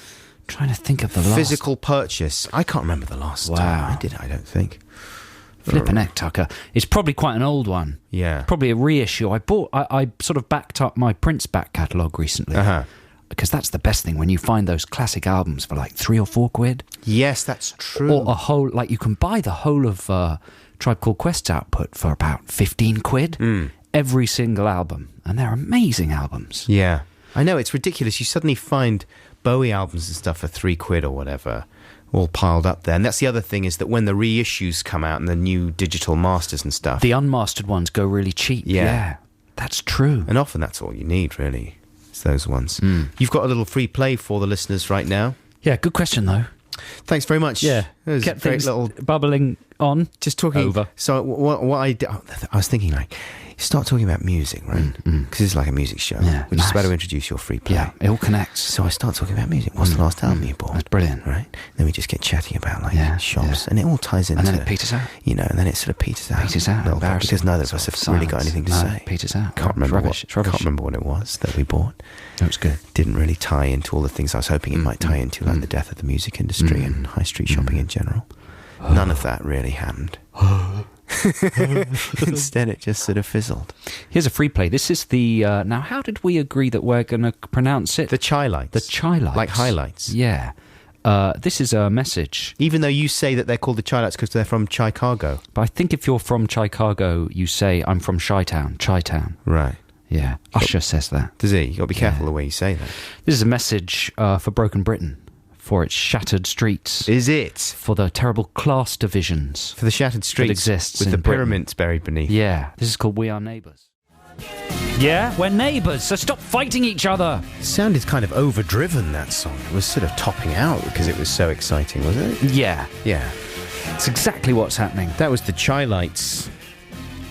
Trying to think of the last... Physical purchase. I can't remember the last time I did, I don't think. Flippin' heck, Tucker. It's probably quite an old one. Yeah. Probably a reissue. I sort of backed up my Prince back catalogue recently. Uh-huh. Because that's the best thing, when you find those classic albums for like £3 or £4. Yes, that's true. Or a whole, like you can buy the whole of Tribe Called Quest's output for about £15. Every single album. And they're amazing albums. Yeah. I know, it's ridiculous. You suddenly find Bowie albums and stuff for £3 or whatever, all piled up there. And that's the other thing, is that when the reissues come out and the new digital masters and stuff, the unmastered ones go really cheap. Yeah. That's true. And often that's all you need, really. It's those ones. You've got a little free play for the listeners right now. Yeah, good question, though. Thanks very much. Yeah. It was Kept a great things little... bubbling on. Just talking... Over. So what I was thinking, like, start talking about music, right? Because it's like a music show. Yeah, We're just about to introduce your free play. Yeah, it all connects. So I start talking about music. What's the last album you bought? That's brilliant. Right? Then we just get chatting about, like, shops. Yeah. And it all ties into... And then it peters out. You know, and then it sort of peters out. Peters out. A little bit, Embarrassing. because neither of us have really got anything to say. It peters out. Can't remember It's rubbish. Can't remember what it was that we bought. It was good. Didn't really tie into all the things I was hoping it might tie into, like the death of the music industry and high street shopping in general. None of that really happened. Instead, it just sort of fizzled. Here's a free play. This is the... now, how did we agree that we're going to pronounce it? The Chai-Lights. The Chai-Lights. Like highlights. Yeah. This is a message. Even though you say that they're called the Chai-Lights because they're from Chicago. But I think if you're from Chicago, you say, I'm from Chi-Town. Right. Yeah. Usher says that. Does he? You've got to be careful the way you say that. This is a message for Broken Britain, for its shattered streets. Is it? For the terrible class divisions. For the shattered streets exists with in the Britain. pyramids buried beneath. Yeah. This is called We Are Neighbours. Yeah, we're neighbours, so stop fighting each other. It sounded kind of overdriven, that song. It was sort of topping out because it was so exciting, wasn't it? Yeah. Yeah. It's exactly what's happening. That was the Chai-Lights.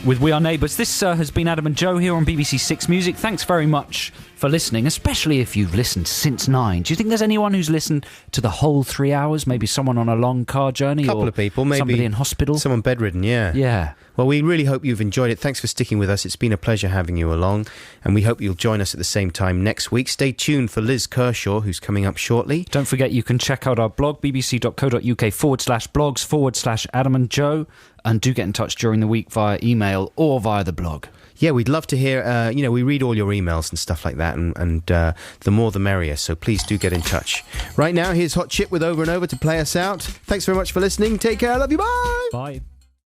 With We Are Neighbours. This has been Adam and Joe here on BBC Six Music. Thanks very much for listening, especially if you've listened since 9. Do you think there's anyone who's listened to the whole 3 hours? Maybe someone on a long car journey? A couple of people, maybe. Somebody in hospital? Someone bedridden, yeah. Yeah. Well, we really hope you've enjoyed it. Thanks for sticking with us. It's been a pleasure having you along, and we hope you'll join us at the same time next week. Stay tuned for Liz Kershaw, who's coming up shortly. Don't forget you can check out our blog, bbc.co.uk/blogs/Adam and Joe, and do get in touch during the week via email or via the blog. Yeah, we'd love to hear, we read all your emails and stuff like that, and the more the merrier, so please do get in touch. Right now, here's Hot Chip with Over and Over to play us out. Thanks very much for listening. Take care. I love you. Bye. Bye.